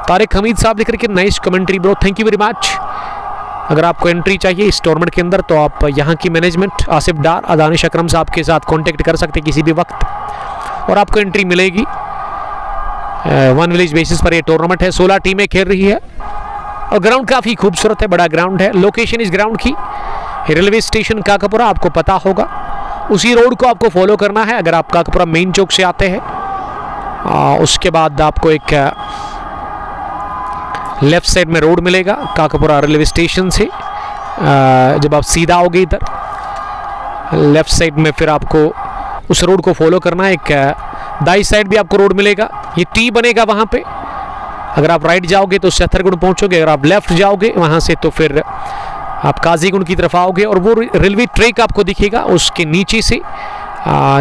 तारिक हमीद साहब लिख रहे nice commentary bro, thank you very much. अगर आपको एंट्री चाहिए इस टूर्नामेंट के अंदर तो आप यहाँ की मैनेजमेंट आसिफ डार, दानिश अकरम साहब के साथ कांटेक्ट कर सकते किसी भी वक्त, और आपको एंट्री मिलेगी। 1 विलेज बेसिस पर यह टूर्नामेंट है, 16 टीमें खेल रही है, और ग्राउंड काफ़ी खूबसूरत है, बड़ा ग्राउंड है। लोकेशन इस ग्राउंड की रेलवे स्टेशन काकापुरा, आपको पता होगा, उसी रोड को आपको फॉलो करना है। अगर आप काकापुरा मेन चौक से आते हैं उसके बाद आपको एक लेफ्ट साइड में रोड मिलेगा काकापुरा रेलवे स्टेशन से। जब आप सीधा आओगे इधर लेफ्ट साइड में, फिर आपको उस रोड को फॉलो करना है। एक दाई साइड भी आपको रोड मिलेगा, ये टी बनेगा वहाँ पे। अगर आप राइट जाओगे तो सत्थरगुण पहुँचोगे, अगर आप लेफ्ट जाओगे वहाँ से तो फिर आप काजीगुंड की तरफ आओगे, और वो रेलवे ट्रैक आपको दिखेगा। उसके नीचे से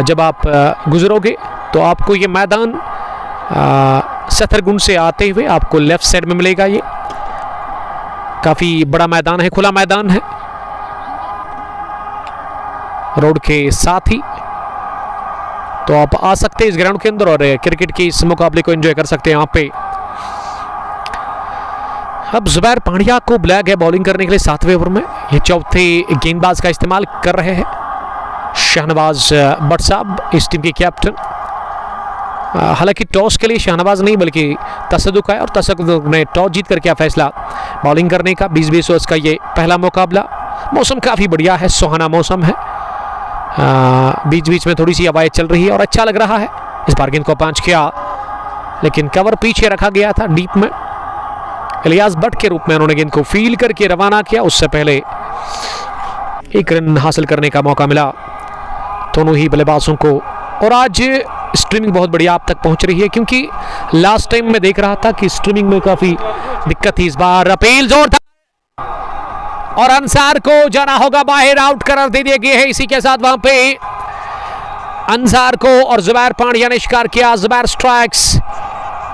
जब आप गुजरोगे तो आपको ये मैदान सत्थरगुंड से आते हुए आपको लेफ्ट साइड में मिलेगा। ये काफ़ी बड़ा मैदान है, खुला मैदान है रोड के साथ ही, तो आप आ सकते हैं इस ग्राउंड के अंदर और क्रिकेट के इस मुकाबले को एंजॉय कर सकते हैं यहाँ पे। अब जुबैर पांड्या को बुलाया गया बॉलिंग करने के लिए 7वें ओवर में। ये चौथे गेंदबाज का इस्तेमाल कर रहे हैं शाहनवाज भट्ट साहब, इस टीम के कैप्टन। हालांकि टॉस के लिए शाहनवाज नहीं बल्कि तसदुक है, और तसदुक ने टॉस जीत कर किया फैसला बॉलिंग करने का। 20-20 ओवर्स का ये पहला मुकाबला। मौसम काफ़ी बढ़िया है, सुहाना मौसम है, बीच बीच में थोड़ी सी हवाएं चल रही है और अच्छा लग रहा है। इस बार गेंद को पंच किया, लेकिन कवर पीछे रखा गया था डीप में। इलियास भट्ट के रूप में उन्होंने गेंद को फील करके रवाना किया, उससे पहले 1 रन हासिल करने का मौका मिला दोनों ही बल्लेबाजों को। और आज स्ट्रीमिंग बहुत बढ़िया आप तक पहुंच रही है, क्योंकि लास्ट टाइम मैं देख रहा था कि स्ट्रीमिंग में काफी दिक्कत थी। इस बार अपील जोर था और अंसार को जाना होगा बाहर, आउट करार दे दिया गया है। इसी के साथ वहां पे अंसार को और जुबैर पांड्या ने शिकार किया। जुबैर स्ट्राइक्स,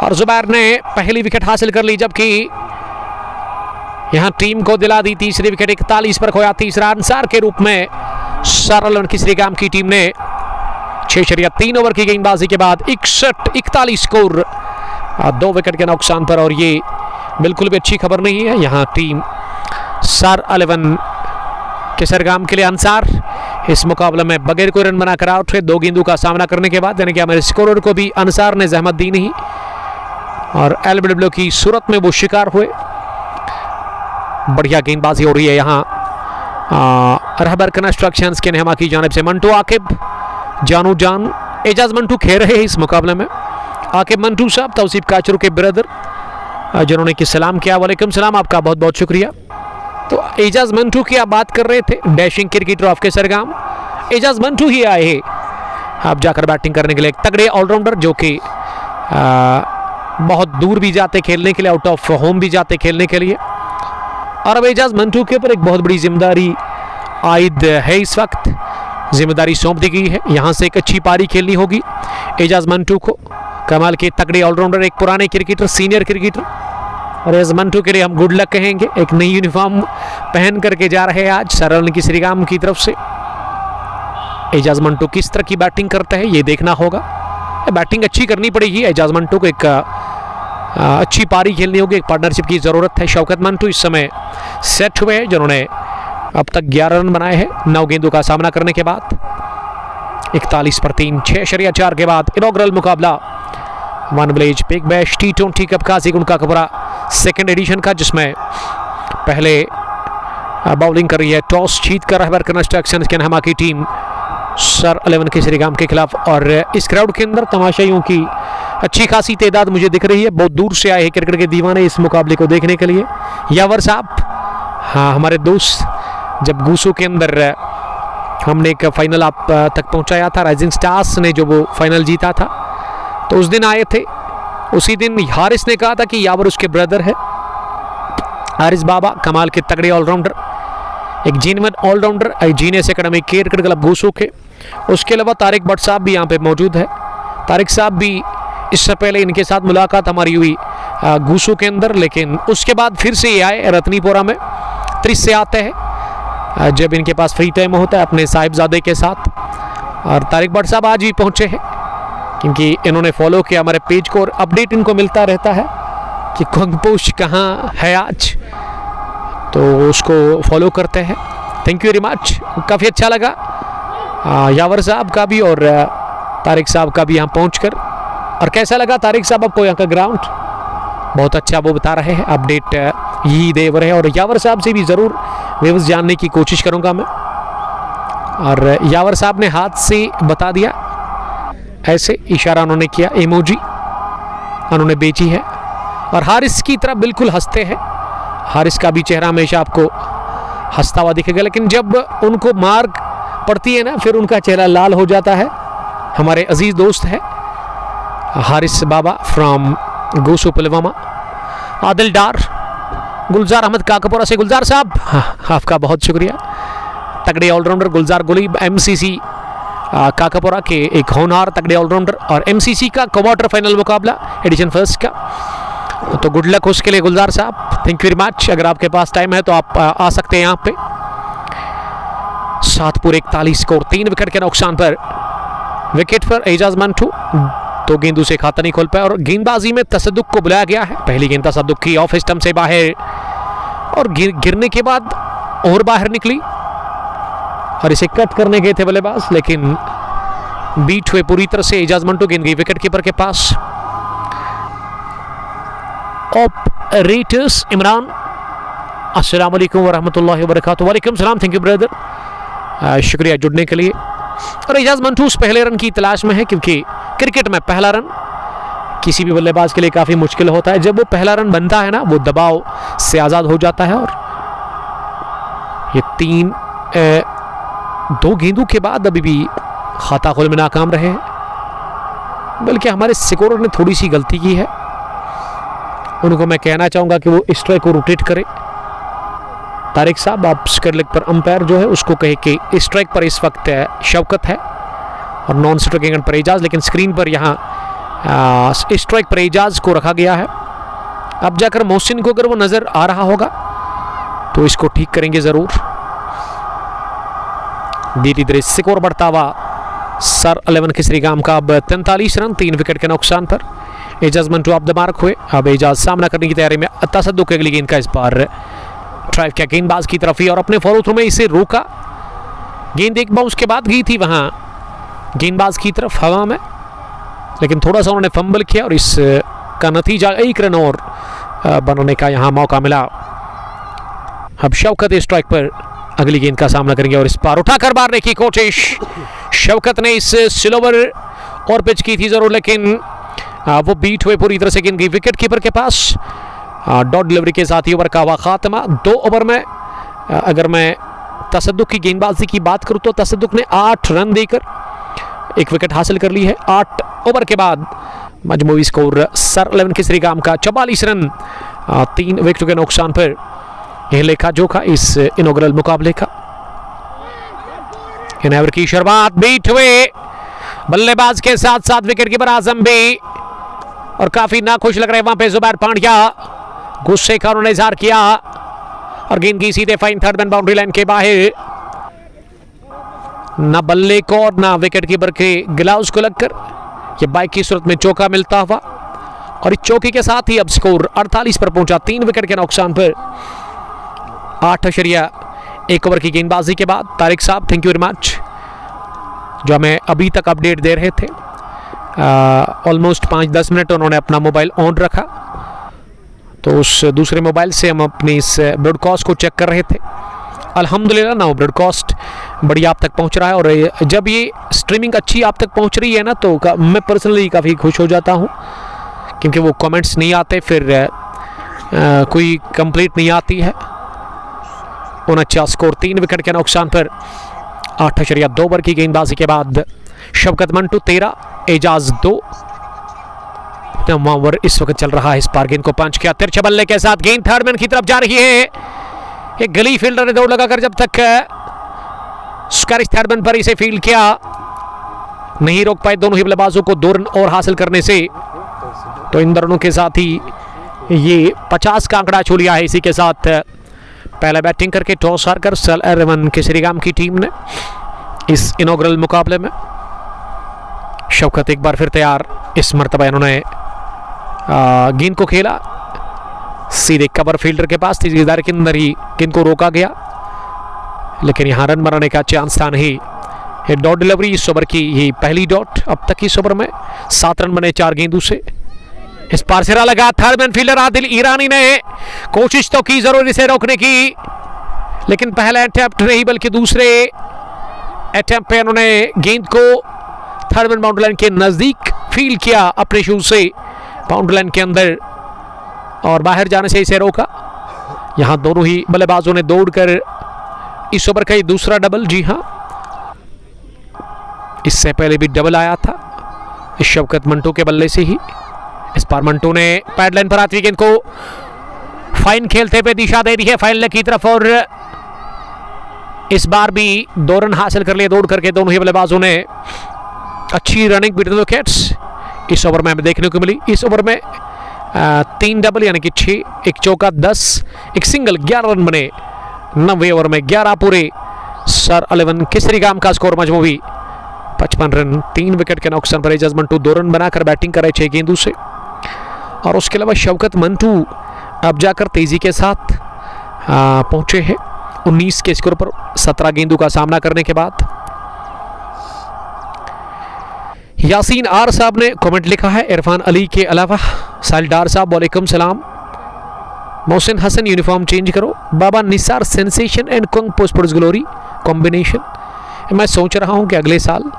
और जुबैर ने पहली विकेट हासिल कर ली, जबकि यहां टीम को दिला दी तीसरी विकेट। 41 पर खोया तीसरा अंसार के रूप में। सर 11 केसरीगाम की टीम ने 6.3 ओवर की गेंदबाजी के बाद 61-41 स्कोर, 2 विकेट के नुकसान पर। और ये बिल्कुल भी अच्छी खबर नहीं है। यहाँ टीम सर 11 केसरगाम के लिए अंसार इस मुकाबले में बगैर कोई रन बनाकर आउट हुए 2 गेंदों का सामना करने के बाद, यानी कि हमारे स्कोरर को भी अंसार ने जहमत दी नहीं और एलबीडब्ल्यू की सूरत में वो शिकार हुए। बढ़िया गेंदबाजी हो रही है यहाँ रहबर कंस्ट्रक्शंस के नेहमा की जानिब से। मंटू आकिब, जानू जान, एजाज मंटू खेल रहे हैं इस मुकाबले में। आकिब मंटू साहब तौसीफ काचरू के ब्रदर, जिन्होंने कि सलाम किया। वालेकुम सलाम, आपका बहुत बहुत शुक्रिया। तो एजाज मंटू की आप बात कर रहे थे, dashing cricketer of Kesargam Ejaz Mantoo ही आए हैं अब जाकर बैटिंग करने के लिए। एक तगड़े ऑलराउंडर जो कि बहुत दूर भी जाते खेलने के लिए, आउट ऑफ होम भी जाते खेलने के लिए। और अब एजाज मंटू के ऊपर एक बहुत बड़ी जिम्मेदारी आयद है, इस वक्त जिम्मेदारी सौंप दी गई है। यहाँ से एक अच्छी पारी खेलनी होगी एजाज मंटू को। कमाल के तगड़े ऑलराउंडर, एक पुराने क्रिकेटर, सीनियर क्रिकेटर, और एजाज मंटू के लिए हम गुड लक कहेंगे। एक नई यूनिफॉर्म पहन करके जा रहे हैं आज सर एलन केसरीगाम की तरफ से। एजाज मंटू किस तरह की बैटिंग करते हैं ये देखना होगा। बैटिंग अच्छी करनी पड़ेगी एजाज मंटू को, एक अच्छी पारी खेलनी होगी, एक पार्टनरशिप की ज़रूरत है। शौकत मंटू इस समय सेट हुए हैं, जिन्होंने अब तक 11 रन बनाए हैं 9 गेंदों का सामना करने के बाद। 41 पर 3, 6.4 के बाद इनॉग्रल मुकाबला one village big bash T20 cup का सिकुंड का कपड़ा सेकेंड एडिशन का, जिसमें पहले बॉलिंग कर रही है टॉस जीत कर रहबर कंस्ट्रक्शन केनहमा की टीम सर एलन केसरीगाम के खिलाफ। और इस क्राउड के अंदर तमाशाइयों की अच्छी खासी तादाद मुझे दिख रही है। बहुत दूर से आए हैं क्रिकेट के दीवाने इस मुकाबले को देखने के लिए। यावर साहब, हाँ हमारे दोस्त, जब गूसू के अंदर हमने एक फाइनल आप तक पहुंचाया था, राइजिंग स्टार्स ने जो वो फाइनल जीता था, तो उस दिन आए थे। उसी दिन हारिस ने कहा था कि यावर उसके ब्रदर है। हारिस बाबा कमाल के तगड़े ऑलराउंडर, एक genuine allrounder, genius academy cricket club Goosu के। उसके अलावा तारिक भट्ट साहब भी यहाँ पे मौजूद है। तारिक साहब भी, इससे पहले इनके साथ मुलाकात हमारी हुई गूसू के अंदर, लेकिन उसके बाद फिर से ये आए रतनीपुरा में। 30 से आते हैं जब इनके पास फ्री टाइम होता है अपने साहिबजादे के साथ। और तारिक भट्ट साहब आज भी पहुँचे हैं क्योंकि इन्होंने फॉलो किया हमारे पेज को, और अपडेट इनको मिलता रहता है कि कुंगपोश कहाँ है आज, तो उसको फॉलो करते हैं। थैंक यू वेरी मच, काफ़ी अच्छा लगा यावर साहब का भी और तारिक साहब का भी यहाँ पहुँचकर। और कैसा लगा तारिक साहब आपको यहाँ का ग्राउंड? बहुत अच्छा वो बता रहे हैं, अपडेट यही दे रहे हैं। और यावर साहब से भी ज़रूर व्यूज़ जानने की कोशिश करूँगा मैं। और यावर साहब ने हाथ से बता दिया, ऐसे इशारा उन्होंने किया, इमोजी उन्होंने बेची है। और हारिस की तरह बिल्कुल हंसते हैं। हारिस का भी चेहरा हमेशा आपको हंसता हुआ दिखेगा, लेकिन जब उनको मार पड़ती है ना, फिर उनका चेहरा लाल हो जाता है। हमारे अजीज़ दोस्त है हारिस बाबा फ्रॉम गूसू पुलवामा। आदिल डार, गुलजार अहमद काकापुरा से। गुलजार साहब, आपका बहुत शुक्रिया। तगड़े ऑलराउंडर गुलजार गुलीब, MCC काकापुरा के एक होनहार तगड़े ऑलराउंडर, और MCC का क्वार्टर फाइनल मुकाबला एडिशन फर्स्ट का, तो गुड लक उसके लिए गुलजार साहब। Thank you very much. अगर आपके पास टाइम है तो आप आ सकते हैं यहाँ पे। 7 पूरे 41 स्कोर, 3 विकेट के नुकसान पर। विकेट पर एजाज मंटू 2 गेंदों से खाता नहीं खोल पाया, और गेंदबाजी में तसद्दुक को बुलाया गया है। पहली गेंद तसद्दुक की ऑफ स्टंप से बाहर, और गिरने के बाद और बाहर निकली, और इसे कट करने गए थे बल्लेबाज, लेकिन बीट हुए पूरी तरह से। एजाज मंटू गेंद गई विकेट कीपर के पास। ऑपरेटर्स इमरान, अस्सलाम वालेकुम वरहमतुल्लाहि वबरकातुहू। वालेकुम सलाम, थैंक यू ब्रदर, शुक्रिया जुड़ने के लिए। और एजाज मंटू उस पहले रन की तलाश में है, क्योंकि क्रिकेट में पहला रन किसी भी बल्लेबाज के लिए काफ़ी मुश्किल होता है। जब वो पहला रन बनता है ना, वो दबाव से आज़ाद हो जाता है। और ये 2 गेंदों के बाद अभी भी खाता खोल में नाकाम रहे हैं, बल्कि हमारे स्कोरर ने थोड़ी सी गलती की है। उनको मैं कहना चाहूँगा कि वो स्ट्राइक को रोटेट करे। तारिक साहब, आप स्क्वायर लेग पर अंपायर जो है उसको कहे कि स्ट्राइक पर इस वक्त शौकत है और नॉन स्ट्राइकिंग पर एजाज, लेकिन स्क्रीन पर यहाँ स्ट्राइक पर एजाज को रखा गया है। अब जाकर मोहसिन को अगर वो नज़र आ रहा होगा तो इसको ठीक करेंगे ज़रूर। धीरे धीरे स्कोर बढ़ता हुआ सर एलन केसरीगाम का अब 43 रन, 3 विकेट के नुकसान पर। Ejaz Mantoo off the mark हुए। अब एजाज सामना करने की तैयारी में। तसद्दुक अगली गेंद का इस बार ड्राइव किया गेंदबाज की तरफ ही, और अपने फॉलो थ्रू में इसे रोका। गेंद एक बाउंस के बाद गई थी वहाँ गेंदबाज की तरफ हवा में, लेकिन थोड़ा सा उन्होंने फंबल किया, और इसका नतीजा 1 रन और बनाने का यहाँ मौका मिला। अब शौकत स्ट्राइक पर अगली गेंद का सामना करेंगे, और इस पर उठाकर मारने की कोशिश। शौकत ने इस स्लोवर और पिच की थी ज़रूर, लेकिन वो बीट हुए पूरी तरह से। गेंद गई विकेट कीपर के पास। डॉट डिलीवरी के साथ ही ओवर का हुआ खात्मा। 2 ओवर में अगर मैं तसद्दुक की गेंदबाजी की बात करूं तो तसद्दुक ने 8 रन देकर एक विकेट हासिल कर ली है। 8 ओवर के बाद मजमूई स्कोर सर 11 केसरी गाम का 44 रन 3 विकेटों के नुकसान पर यह लेखा जोखा इस इनॉग्रल मुकाबले का। इन ओवर की शुरुआत बीट हुए बल्लेबाज के साथ साथ विकेट कीपर आजम भी, और काफी नाखुश लग रहे वहां पे जुबैर पांड्या, गुस्से का उन्होंने इजहार किया और गेंद की सीधे fine third man boundary line के बाहर। ना बल्ले को और ना विकेट कीपर के ग्लव्स को लगकर ये बाइक की सूरत में चौका मिलता हुआ, और इस चौके के साथ ही अब स्कोर 48 पर पहुंचा 3 विकेट के नुकसान पर। 8.1 ओवर की गेंदबाजी के बाद तारिक साहब थैंक यू वेरी मच, जो हमें अभी तक अपडेट दे रहे थे। ऑलमोस्ट 5-10 मिनट उन्होंने अपना मोबाइल ऑन रखा, तो उस दूसरे मोबाइल से हम अपनी इस ब्रॉडकास्ट को चेक कर रहे थे। अल्हम्दुलिल्लाह ना वो ब्रॉडकास्ट बढ़िया आप तक पहुंच रहा है, और जब ये स्ट्रीमिंग अच्छी आप तक पहुंच रही है ना, तो मैं पर्सनली काफ़ी खुश हो जाता हूं, क्योंकि वो कमेंट्स नहीं आते, फिर कोई कंप्लीट नहीं आती है। 49 स्कोर 3 विकेट के नुकसान पर 8.2 ओवर की गेंदबाजी के बाद शवकत मंटू 13, एजाज 2। ओवर इस वक्त चल रहा है। इस पार गेंद को पंच किया तिरछे बल्ले के साथ, गेंद थर्ड मैन की तरफ जा रही है। एक गली फील्डर ने दौड़ लगाकर जब तक स्कैरिश थर्ड मैन पर इसे फील्ड किया, नहीं रोक पाए दोनों ही बल्लेबाजों को 2 रन और हासिल करने से, तो इन दोनों के साथ ही ये 50 का आंकड़ा छू लिया है। इसी के साथ पहले बैटिंग करके टॉस हारकर सल 11 केसरी गाम की टीम ने इस इनॉग्रल मुकाबले में। शौकत एक बार फिर तैयार, इस मरतबा इन्होंने गेंद को खेला सीधे कवर फील्डर के पास, तीसरी दायरे के अंदर ही गेंद को रोका गया, लेकिन यहां रन बनाने का चांस था नहीं। ये डॉट डिलीवरी इस ओवर की ये पहली डॉट अब तक इस ओवर में, 7 रन बने 4 गेंदों से। इस पार सिरा लगा, थर्ड मैन फील्डर आदिल ईरानी ने कोशिश तो की जरूर इसे रोकने की, लेकिन पहले अटेम्प्ट नहीं बल्कि दूसरे अटेम्प्ट पे उन्होंने गेंद को थर्ड मैन बाउंड्री लाइन के नजदीक फील्ड किया अपने शूज से बाउंड्री लाइन के अंदर, और बाहर जाने से इसे रोका। यहां दोनों ही बल्लेबाजों ने दौड़कर इस ओवर का दूसरा डबल, जी हां इससे पहले भी डबल आया था इस शवकत मंटू के बल्ले से ही। इस बार मंटू ने पैड लाइन पर आती गेंद को फाइन खेलते हुए दिशा दे दी है फाइन लेग की तरफ, और इस बार भी 2 रन हासिल कर लिए दौड़ करके दोनों ही बल्लेबाजों ने। अच्छी रनिंग बिटवीन द विकेट्स इस ओवर में हमें देखने को मिली। इस ओवर में 3 डबल यानी कि 6, एक चौका 10, एक सिंगल, 11 रन बने 90 ओवर में। 11 पूरे सर 11 केसरी गाम का स्कोर मजमूई 55 रन 3 विकेट के नुकसान पर। एजाज मंटू 2 रन बनाकर बैटिंग कर रहे 6 गेंदों से, और उसके अलावा शवकत मंटू अब जाकर तेजी के साथ पहुंचे हैं 19 के स्कोर पर 17 गेंदों का सामना करने के बाद। यासीन आर साहब ने कमेंट लिखा है, इरफान अली के अलावा साहिल डार साहब वालेकुम सलाम। मोहसिन हसन यूनिफॉर्म चेंज करो। बाबा निसार सेंसेशन एंड कुंग पोस्टर्स ग्लोरी कॉम्बिनेशन। मैं सोच रहा हूं कि अगले साल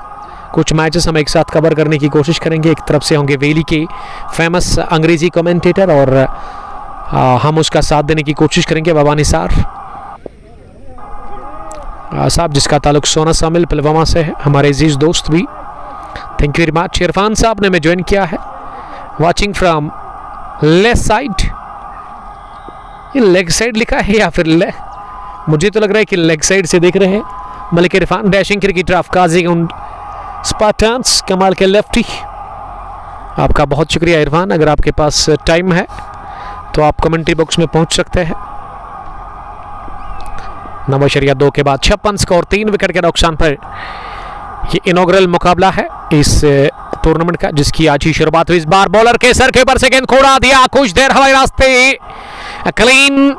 कुछ मैचेस हम एक साथ कवर करने की कोशिश करेंगे। एक तरफ से होंगे वेली के फेमस अंग्रेजी कमेंटेटर, और हम उसका साथ देने की कोशिश करेंगे बाबा निसार साहब, जिसका ताल्लुक सोना शामिल पुलवामा से है, हमारे अजीज दोस्त भी। Thank you very much. Irfan साहब ने हमें ज्वाइन किया है, वाचिंग फ्रॉम लेफ्ट साइड। ये लेग साइड लिखा है या फिर मुझे तो लग रहा है कि लेग साइड से देख रहे हैं। Malik Irfan dashing cricketer of Qazigund Spartans, कमाल के लेफ्टी। आपका बहुत शुक्रिया इरफान। अगर आपके पास टाइम है तो आप कमेंट्री बॉक्स में पहुंच सकते हैं। 9.2 के बाद 56 स्कोर 3 विकेट के नुकसान पर ये इनॉग्रल मुकाबला है इस टूर्नामेंट का, जिसकी आज ही शुरुआत हुई। इस बार बॉलर के सर के ऊपर से गेंद खोड़ा दिया, कुछ देर हवाई रास्ते, clean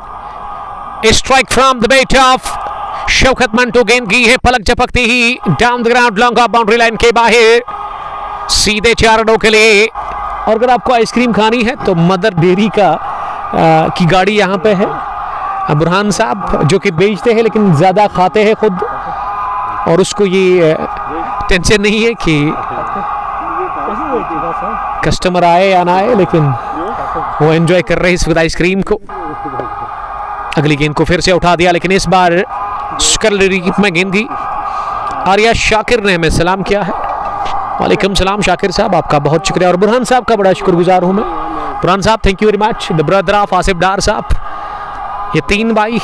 strike from the bat of Shaukat Mantoo. गेंद की है पलक झपकती ही down the ground long off boundary line के बाहर, सीधे 4 रनों के लिए। और अगर आपको आइसक्रीम खानी है तो मदर डेयरी की गाड़ी यहाँ पे है, बुरहान साहब जो कि बेचते हैं लेकिन ज़्यादा खाते हैं खुद, और उसको ये टेंशन नहीं है कि कस्टमर आए या ना आए, लेकिन वो एंजॉय कर रहे हैं इस आइसक्रीम को। अगली गेंद को फिर से उठा दिया, लेकिन इस बार स्कलरी में गेंद गई। आर्या शाकिर ने हमें सलाम किया है। वालेकुम सलाम शाकिर साहब, आपका बहुत शुक्रिया। और बुरहान साहब का बड़ा शुक्रगुजार हूँ मैं। बुरहान साहब thank you very much. The brother of Asif Dar साहब, ये 3 भाई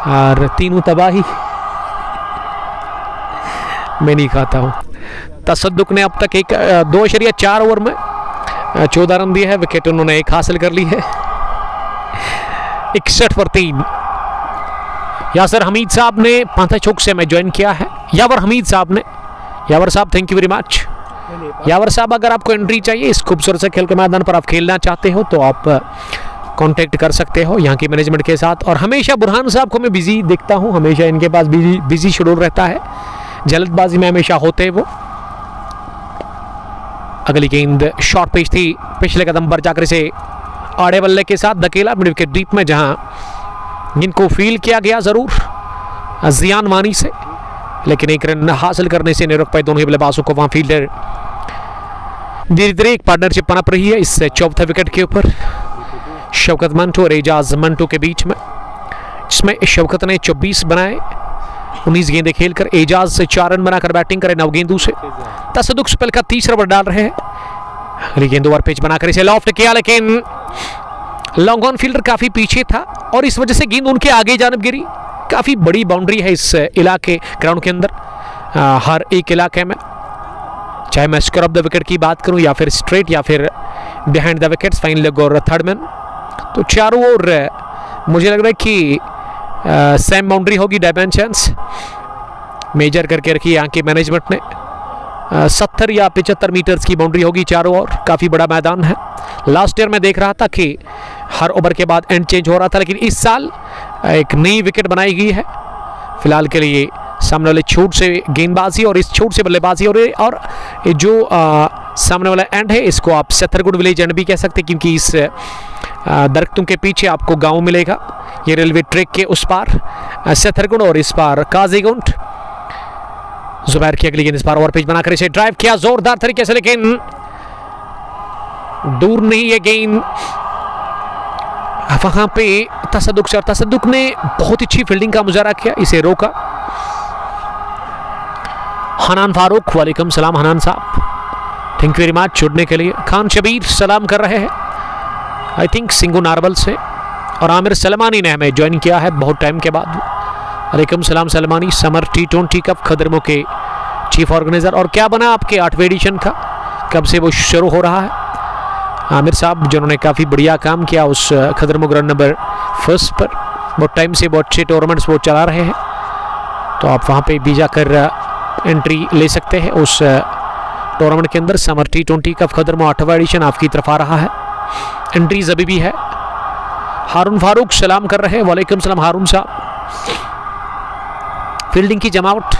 और 3 तबाही मैं नहीं खाता हूँ। तसद्दुक ने अब तक 2.4 ओवर में 14 रन दिए हैं, विकेट उन्होंने 1 हासिल कर ली है। 61 पर 3। यासर हमीद साहब ने पांथा चौक से मैं ज्वाइन किया है। यावर हमीद साहब ने, यावर साहब थैंक यू वेरी मच। यावर साहब, अगर आपको एंट्री चाहिए इस खूबसूरत से खेल के मैदान पर, आप खेलना चाहते हो तो आप कांटेक्ट कर सकते हो यहाँ की मैनेजमेंट के साथ। और हमेशा बुरहान साहब को मैं बिजी देखता हूँ, हमेशा इनके पास बिजी शेड्यूल रहता है, जल्दबाजी में हमेशा होते हैं वो। अगली गेंद शॉर्ट पिच थी, पिछले कदम पर जाकर इसे आड़े बल्ले के साथ धकेला मिड विकेट डीप में, जहां जिनको फील किया गया जरूर जियान वानी से, लेकिन 1 रन हासिल करने से नहीं रोक पाए दोनों ही बल्लेबाजों को। वहां फील्डर धीरे धीरे एक पार्टनरशिप पनप रही है इस 4थे विकेट के ऊपर शौकत मंटो और एजाज मंटो के बीच में, जिसमें शौकत ने 24 बनाए 19 गेंदें खेलकर, एजाज से 4 रन बनाकर बैटिंग करे 9 गेंदों से। तसद्दुक स्पेल का 3रा ओवर डाल रहे हैं। अगली गेंद ओवर पिच बनाकर इसे लॉफ्ट किया, लेकिन लॉन्ग ऑन फील्डर काफी पीछे था और इस वजह से गेंद उनके आगे जानिब गिरी। काफी बड़ी बाउंड्री है इस इलाके ग्राउंड के अंदर, हर एक इलाके में, चाहे मैं स्क्वायर ऑफ द विकेट की बात करूं या फिर स्ट्रेट या फिर behind the wickets, fine leg और थर्ड मैन, तो चारों ओर मुझे लग रहा है कि सेम बाउंड्री होगी। डायमेंशंस मेजर करके रखी यहाँ की मैनेजमेंट ने, 70 या 75 मीटर्स की बाउंड्री होगी चारों ओर। काफ़ी बड़ा मैदान है। लास्ट ईयर में देख रहा था कि हर ओवर के बाद एंड चेंज हो रहा था, लेकिन इस साल एक नई विकेट बनाई गई है फिलहाल के लिए। सामने वाले छूट से गेंदबाजी और इस छूट से बल्लेबाजी, और जो सामने वाला एंड है इसको आप सेथरगुड विलेज एंड भी कह सकते हैं, क्योंकि इस दरख्तों के पीछे आपको गांव मिलेगा। ये रेलवे ट्रैक के उस पार सेथरगुड और इस पार काजीगुंड। जुबैर की अगली गेंद इस पार ओवर पिच बनाकर इसे ड्राइव किया जोरदार तरीके से, लेकिन दूर नहीं ये गेंद। वहां पे तसद्दुक ने बहुत अच्छी फील्डिंग का मुजाहरा किया, इसे रोका। हनान फारूक, वालेकुम सलाम हनान साहब, थैंक यू वेरी मच जुड़ने के लिए। खान शबीर सलाम कर रहे हैं, आई थिंक सिंगू नारबल से। और आमिर सलमानी ने हमें ज्वाइन किया है बहुत टाइम के बाद। वालेकुम सलाम सलमानी। समर T20 कप खदरमो के चीफ ऑर्गेनाइजर। और क्या बना आपके 8वें एडिशन का, कब से वो शुरू हो रहा है? आमिर साहब जिन्होंने काफ़ी बढ़िया काम किया उस खदरमो ग्राउंड नंबर 1 पर, बहुत टाइम से बहुत अच्छे टूर्नामेंट्स वो चला रहे हैं, तो आप वहाँ पे भी जाकर एंट्री ले सकते हैं उस टूर्नामेंट के अंदर। समर T20 कप खदरमो 8वां एडिशन आपकी तरफ आ रहा है, एंट्रीज अभी भी है। हारून फारूक सलाम कर रहे हैं, वालेकुम सलाम हारून साहब। फील्डिंग की जमावट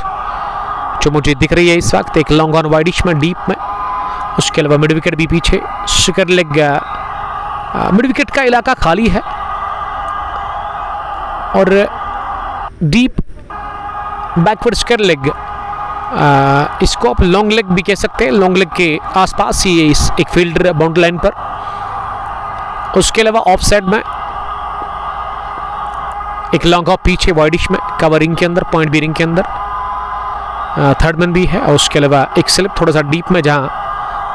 जो मुझे दिख रही है इस वक्त, एक लॉन्ग ऑन वाइडिश में डीप में, उसके अलावा मिड विकेट भी पीछे, स्क्वायर लेग मिड विकेट का इलाका खाली है और डीप बैकवर्ड स्क्वायर लेग, इसको आप लॉन्ग लेग भी कह सकते हैं। लॉन्ग लेग के आसपास ही इस एक फील्डर बाउंड्री लाइन पर, उसके अलावा ऑफ साइड में एक लॉन्ग ऑफ पीछे वाइडिश में कवरिंग के अंदर, पॉइंट बीरिंग के अंदर थर्ड मैन भी है, और उसके अलावा एक स्लिप थोड़ा सा डीप में जहां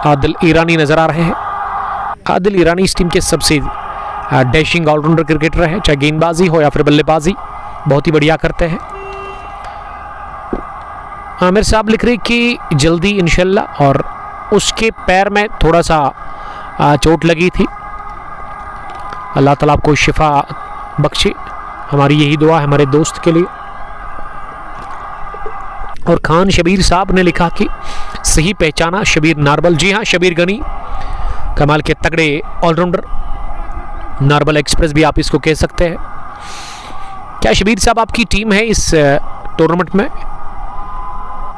आदिल ईरानी नजर आ रहे हैं। आदिल ईरानी इस टीम के सबसे डैशिंग ऑलराउंडर क्रिकेटर है, चाहे गेंदबाजी हो या फिर बल्लेबाजी बहुत ही बढ़िया करते हैं। आमिर साहब लिख रहे कि जल्दी इंशाल्लाह, और उसके पैर में थोड़ा सा चोट लगी थी, अल्लाह ताला आपको शिफा बख्शे, हमारी यही दुआ है हमारे दोस्त के लिए। और खान शबीर साहब ने लिखा कि सही पहचाना शबीर नारबल। जी हाँ, शबीर गनी कमाल के तगड़े ऑलराउंडर, नारबल एक्सप्रेस भी आप इसको कह सकते हैं। क्या शबीर साहब आपकी टीम है इस टूर्नामेंट में?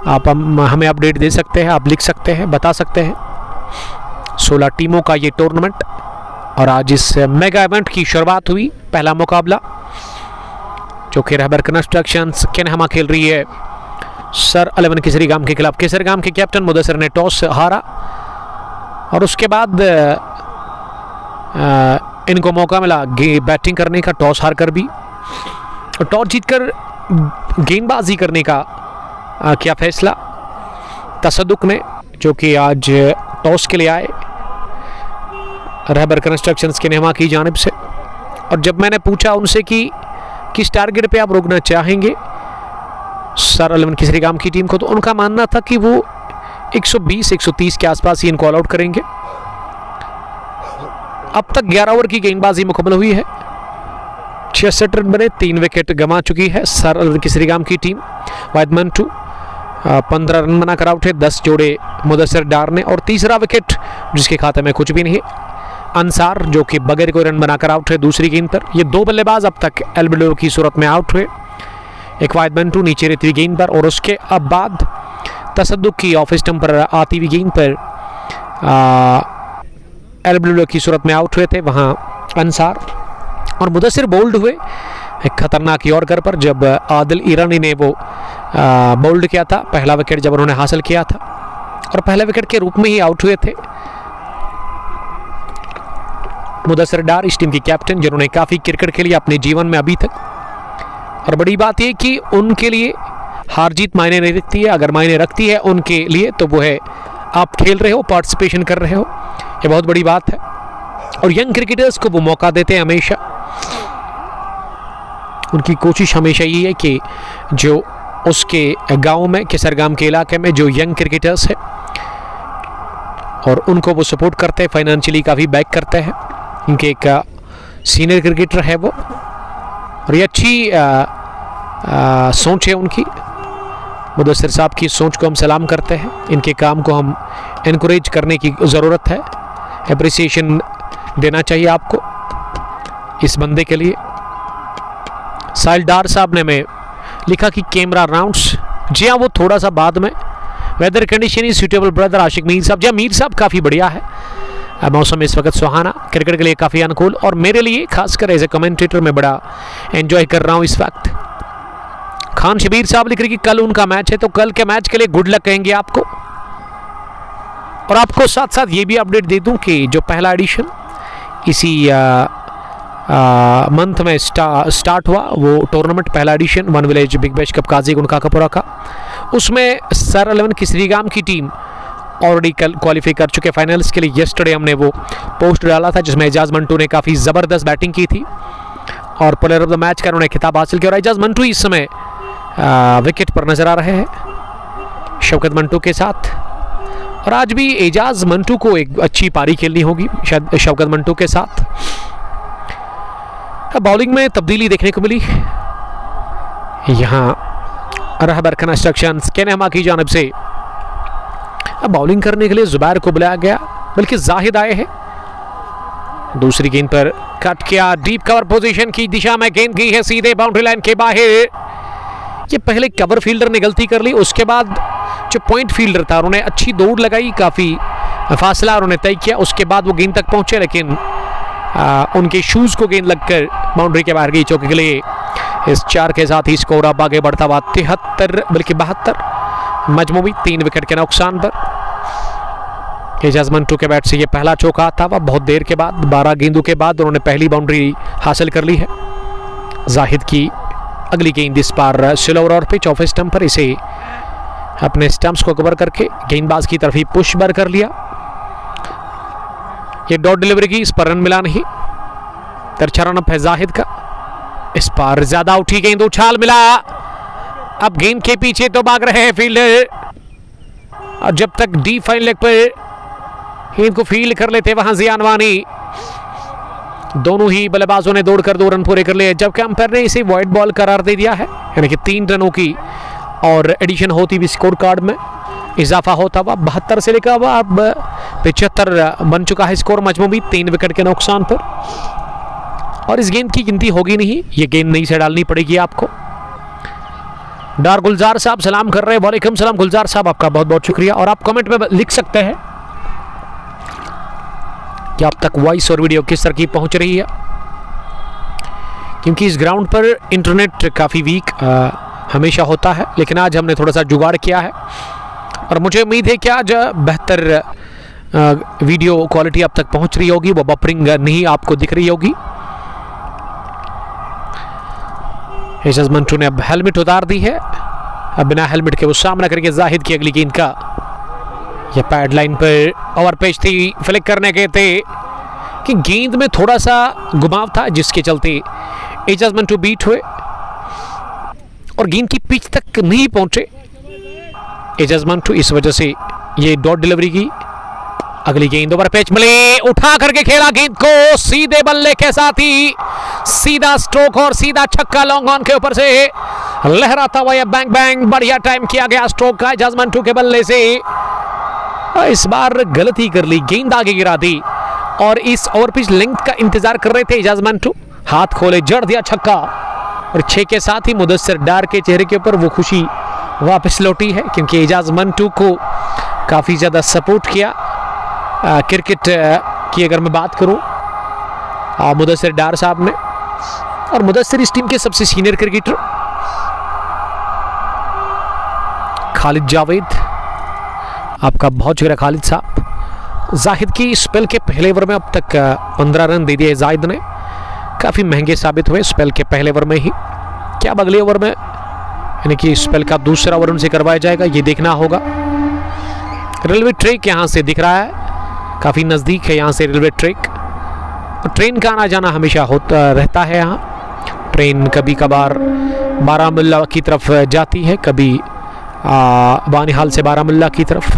आप हमें अपडेट दे सकते हैं, आप लिख सकते हैं, बता सकते हैं। 16 टीमों का ये टूर्नामेंट, और आज इस मेगा इवेंट की शुरुआत हुई। पहला मुकाबला जो कि रहबर कंस्ट्रक्शंस केनहमा खेल रही है सर 11 केसरीगाम के खिलाफ। केसरीगाम के कैप्टन मुदस्सिर ने टॉस हारा और उसके बाद इनको मौका मिला बैटिंग करने का, टॉस हार कर भी, और टॉस जीतकर गेंदबाजी करने का किया फैसला तसद्दुक ने, जो कि आज टॉस के लिए आए रहबर कंस्ट्रक्शंस के नेमा की जानिब से। और जब मैंने पूछा उनसे कि किस टारगेट पे आप रोकना चाहेंगे सर 11 केसरीगाम की टीम को, तो उनका मानना था कि वो 120-130 के आसपास ही इनको ऑल आउट करेंगे। अब तक 11 ओवर की गेंदबाजी मुकम्मल हुई है, 66 रन बने, 3 विकेट गंवा चुकी है सर 11 केसरीगाम की टीम। वाहिद मंटू 15 रन बनाकर आउट है, 10 जोड़े मुदस्सिर डार ने, और तीसरा विकेट जिसके खाते में कुछ भी नहीं, अंसार जो कि बगैर कोई रन बनाकर आउट है दूसरी गेंद पर। ये 2 बल्लेबाज अब तक एल्बिडोर की सूरत में आउट हुए, एक वाहिद मंटू नीचे रहती हुई गेंद पर, और उसके अब बाद तसद्दुक की ऑफ स्टंप पर आती हुई गेंद पर एल्बिडोर की सूरत में आउट हुए थे वहाँ अंसार। और मुदस्सिर बोल्ड हुए एक खतरनाक यॉर्कर पर, जब आदिल ईरानी ने वो बोल्ड किया था, पहला विकेट जब उन्होंने हासिल किया था, और पहले विकेट के रूप में ही आउट हुए थे। मुदस्सिर डार इस टीम की कैप्टन, जिन्होंने काफ़ी क्रिकेट खेली अपने जीवन में अभी तक, और बड़ी बात यह कि उनके लिए हार जीत मायने नहीं रखती है, अगर मायने रखती है उनके लिए तो वो है आप खेल रहे हो, पार्टिसिपेशन कर रहे हो, ये बहुत बड़ी बात है। और यंग क्रिकेटर्स को वो मौका देते हैं हमेशा, उनकी कोशिश हमेशा ये है कि जो उसके गांव में, केसरगाम के इलाके में जो यंग क्रिकेटर्स हैं, और उनको वो सपोर्ट करते हैं, फाइनेंशियली काफ़ी बैक करते हैं। इनके एक सीनियर क्रिकेटर है वो, और ये अच्छी सोच है उनकी। मुदस्सिर साहब की सोच को हम सलाम करते हैं, इनके काम को हम इनकरेज करने की ज़रूरत है, एप्रिसिएशन देना चाहिए आपको इस बंदे के लिए। साहिल डार साहब ने में लिखा कि कैमरा राउंड्स, जी हाँ वो थोड़ा सा बाद में, weather condition is suitable brother Ashiq Mir साहब। जी मीर साहब काफ़ी बढ़िया है, मौसम इस वक्त सुहाना, क्रिकेट के लिए काफ़ी अनुकूल, और मेरे लिए खासकर एज ए कमेंटेटर मैं बड़ा एंजॉय कर रहा हूँ इस वक्त। खान शबीर साहब लिख रहे कि कल उनका मैच है, तो कल के मैच के लिए गुड लक कहेंगे आपको। और आपको साथ साथ ये भी अपडेट दे दूं कि जो पहला एडिशन इसी मंथ में स्टार्ट हुआ, वो टूर्नामेंट पहला edition one village big bash cup Qazigund Kakapora का, उसमें सर 11 केसरीगाम की टीम ऑलरेडी कल क्वालिफाई कर चुके फाइनल्स के लिए। येस्टरडे हमने वो पोस्ट डाला था जिसमें एजाज मंटू ने काफ़ी ज़बरदस्त बैटिंग की थी और प्लेयर ऑफ द मैच का उन्होंने खिताब हासिल किया। और एजाज मंटू इस समय विकेट पर नजर आ रहे हैं शौकत मंटू के साथ, और आज भी एजाज मंटू को एक अच्छी पारी खेलनी होगी शायद शौकत मंटू के साथ। बॉलिंग में तब्दीली देखने को मिली यहाँ रहबर कंस्ट्रक्शंस के नेमा की जानिब से। बॉलिंग करने के लिए जुबैर को बुलाया गया, बल्कि जाहिद आए हैं। दूसरी गेंद पर कट किया, डीप कवर पोजीशन की दिशा में गेंद गई है सीधे बाउंड्री लाइन के बाहर। ये पहले कवर फील्डर ने गलती कर ली, उसके बाद जो पॉइंट फील्डर था उन्होंने अच्छी दौड़ लगाई, काफ़ी फासला उन्होंने तय किया, उसके बाद वो गेंद तक पहुंचे, लेकिन उनके शूज़ को गेंद लगकर बाउंड्री के बाहर गई चौके के लिए। इस 4 के साथ ही स्कोर अब आगे बढ़ता हुआ 73 बल्कि 72 मजमूई 3 विकेट के नुकसान पर। एजाज मंटू के बैट से ये पहला चौका था, वह बहुत देर के बाद 12 गेंदों के बाद उन्होंने पहली बाउंड्री हासिल कर ली है। जाहिद की अगली गेंद इस बार स्लोअर और पिच ऑफ स्टंप पर, इसे अपने स्टंप्स को कवर करके गेंदबाज की तरफ ही पुश बर कर लिया। ये डॉट डिलीवरी की, इस पर रन मिला नहीं। तिरछा रन अप है जाहिद का, इस पर ज्यादा उठी गेंद, उछाल मिला। अब गेंद के पीछे तो भाग रहे हैं फील्डर, और जब तक डी फाइन लेग पर गेंद को फील्ड कर लेते वहां जियान वानी। दोनों ही बल्लेबाजों ने दौड़कर 2 रन पूरे कर लिए, जबकि अंपायर ने इसे वाइड बॉल करार दे दिया है, यानी कि 3 रनों की और एडिशन होती भी स्कोर कार्ड में इजाफा होता हुआ 72 से लेकर अब 75 बन चुका है स्कोर मजमूई 3 विकेट के नुकसान पर। और इस गेंद की गिनती होगी नहीं, ये गेंद नई से डालनी पड़ेगी आपको। डार गुलजार साहब सलाम कर रहे हैं, वालेकुम सलाम गुलजार साहब, आपका बहुत बहुत शुक्रिया। और आप कमेंट में लिख सकते हैं कि आप तक वॉइस और वीडियो किस तरह की पहुंच रही है, क्योंकि इस ग्राउंड पर इंटरनेट काफ़ी वीक हमेशा होता है, लेकिन आज हमने थोड़ा सा जुगाड़ किया है और मुझे उम्मीद है कि आज बेहतर वीडियो क्वालिटी अब तक पहुंच रही होगी, वो बफरिंग नहीं आपको दिख रही होगी। एजाज मंटू ने अब हेलमेट उतार दी है, अब बिना हेलमेट के वो सामना करके जाहिद की अगली गेंद का ये पैड लाइन पर ओवर पेच थी, फ्लिक करने के थे कि गेंद में थोड़ा सा घुमाव था जिसके चलते एजाज मंटू बीट हुए और गेंद की पिच तक नहीं पहुंचे एजाज मंटू, इस वजह से ये डॉट डिलीवरी की। अगली गेंद ओवर पेच मिले, उठा करके खेला गेंद को सीधे बल्ले के साथ ही सीधा स्ट्रोक और सीधा छक्का लॉन्ग ऑन के ऊपर से लहराता हुआ, बैंग बैंग बढ़िया टाइम किया गया स्ट्रोक का एजाज मंटू के बल्ले से। इस बार गलती कर ली, गेंद आगे गिरा दी और इस ओवर पिच लेंथ का इंतजार कर रहे थे एजाज मंटू, हाथ खोले जड़ दिया छक्का और 6 के साथ ही मुदस्सिर डार के चेहरे के ऊपर वो खुशी वापस लौटी है क्योंकि एजाज मंटू को काफ़ी ज़्यादा सपोर्ट किया क्रिकेट की अगर मैं बात करूं मुदस्सिर डार साहब ने, और मुदस्सिर इस टीम के सबसे सीनियर क्रिकेटर। खालिद जावेद, आपका बहुत शुक्रिया खालिद साहब। जाहिद की स्पेल के पहले ओवर में अब तक 15 रन दे दिए जाहिद ने, काफ़ी महंगे साबित हुए स्पेल के पहले ओवर में ही। क्या अब अगले ओवर में यानी कि स्पेल का दूसरा ओवर उनसे करवाया जाएगा, ये देखना होगा। रेलवे ट्रैक यहाँ से दिख रहा है, काफ़ी नज़दीक है यहाँ से रेलवे ट्रैक, और ट्रेन का आना जाना हमेशा होता रहता है यहाँ। ट्रेन कभी कभार बारामुल्ला की तरफ जाती है, कभी बानिहाल से बारामुल्ला की तरफ,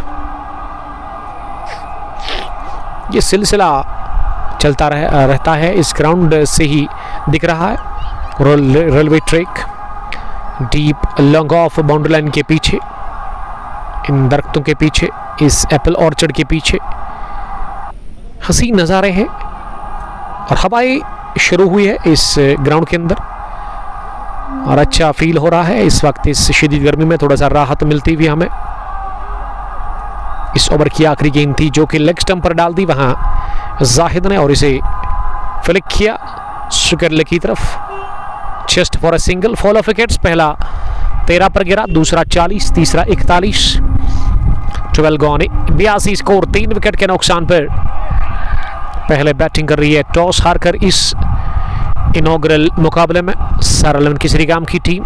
ये सिलसिला चलता रहता है। इस ग्राउंड से ही दिख रहा है railway track, deep long off boundary line के पीछे, इन दरख्तों के पीछे, इस एप्पल ऑर्चर्ड के पीछे हसीन नज़ारे हैं और हवाएं शुरू हुई है इस ग्राउंड के अंदर और अच्छा फील हो रहा है इस वक्त। इस शदीद गर्मी में थोड़ा सा राहत मिलती हुई हमें। इस ओवर की आखिरी गेंद थी जो कि लेग स्टंप पर डाल दी वहां जाहिद ने और इसे फ्लिक किया स्क्वायर की तरफ, just for a single, fall of wickets. पहला 13 पर गिरा, दूसरा 40, तीसरा 41, 12 गॉन, 82 स्कोर, 3 विकेट के नुकसान पर। पहले बैटिंग कर रही है टॉस हारकर इस इनॉग्रल मुकाबले में सारा किसरीगाम की टीम।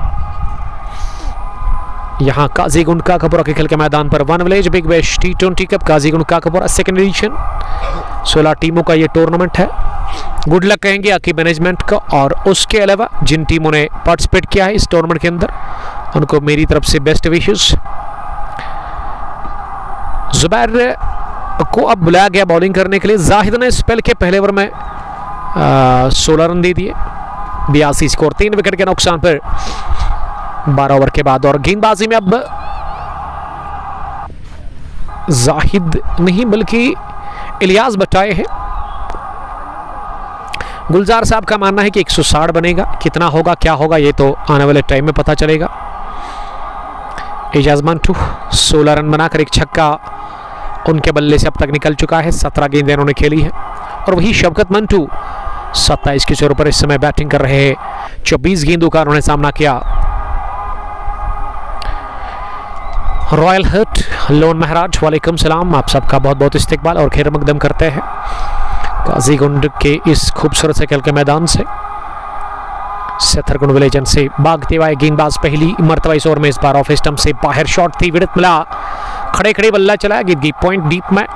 यहां काजीगुंड काकापुरा के खेल के मैदान पर one village big bash T20 cup Qazigund Kakapora second edition, 16 टीमों का ये टूर्नामेंट है। गुड लक कहेंगे आकी मैनेजमेंट को और उसके अलावा जिन टीमों ने पार्टिसिपेट किया है इस टूर्नामेंट के अंदर उनको मेरी तरफ से बेस्ट विशेस। जुबैर को अब बुलाया गया बॉलिंग करने के लिए। जाहिद ने स्पेल के पहले ओवर में 16 रन दे दिए, 82 स्कोर, 3 विकेट के नुकसान पर 12 ओवर के बाद। और गेंदबाजी में अब जाहिद नहीं बल्कि इलियास बटाए हैं। गुलजार साहब का मानना है कि 160 बनेगा, कितना होगा क्या होगा ये तो आने वाले टाइम में पता चलेगा। एजाज मंटू 16 रन बनाकर एक छक्का उनके बल्ले से अब तक निकल चुका है, 17 गेंदें उन्होंने खेली है। और वही शौकत मंटू 27 के छोर पर इस समय बैटिंग कर रहे हैं, 24 गेंदों का उन्होंने सामना किया। रॉयल हर्ट लोन महराज, वालेकुम सलाम, आप सबका बहुत बहुत इस्तकबाल और खैर मकदम करते हैं काजीगुंड के इस खूबसूरत से खेल के मैदान से। सेथरगुंड विलेजन से भागते हुए गेंदबाज पहली मरतबा इस ओवर में इस बार ऑफ स्टंप से बाहर शॉट थी, विड़त मिला, खड़े खड़े बल्ला चलाया, गिर गई पॉइंट डीप में।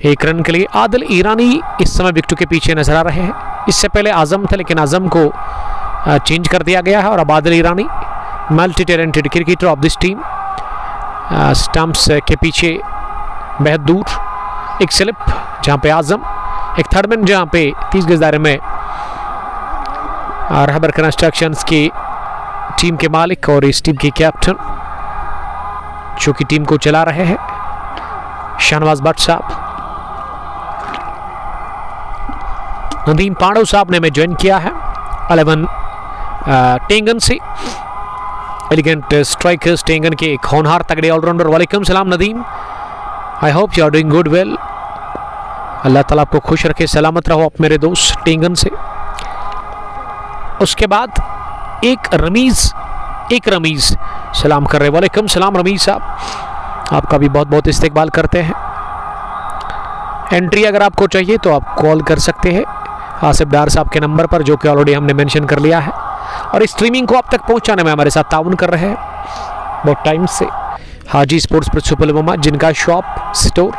1 रन के लिए आदिल ईरानी इस समय विकेट के पीछे नजर आ रहे हैं। इससे पहले आजम थे लेकिन आजम को चेंज कर दिया गया है और अब Adil Irani multi talented cricketer of this team. Stumps के पीछे बेहद दूर एक स्लिप जहां पे आजम, एक थर्ड मैन जहां पे 30 गज दायरे में रहबर कंस्ट्रक्शंस की टीम के मालिक और इस टीम के कैप्टन जो कि टीम को चला रहे हैं शाहनवाज भट्ट साहब। नदीम पांडव साहब ने हमें ज्वाइन किया है 11 टेंगन से, एलिगेंट स्ट्राइकर्स टेंगन के एक होनहार तगड़े ऑलराउंडर। वालेकुम सलाम Nadeem, I hope you are doing good well, Allah ताला आपको खुश रखे, सलामत रहो आप मेरे दोस्त टेंगन से। उसके बाद एक रमीज़ सलाम कर रहे, वालेकुम सलाम रमीज़ साहब, आपका भी बहुत बहुत इस्तकबाल करते हैं। एंट्री अगर आपको चाहिए तो आप कॉल कर सकते हैं आसिफ डार साहब के नंबर पर, जो कि ऑलरेडी हमने मेंशन कर लिया है। और इस स्ट्रीमिंग को आप तक पहुंचाने में हमारे साथ ताउन कर रहे हैं बहुत टाइम से हाजी स्पोर्ट्स प्रिंसिपल, जिनका शॉप स्टोर,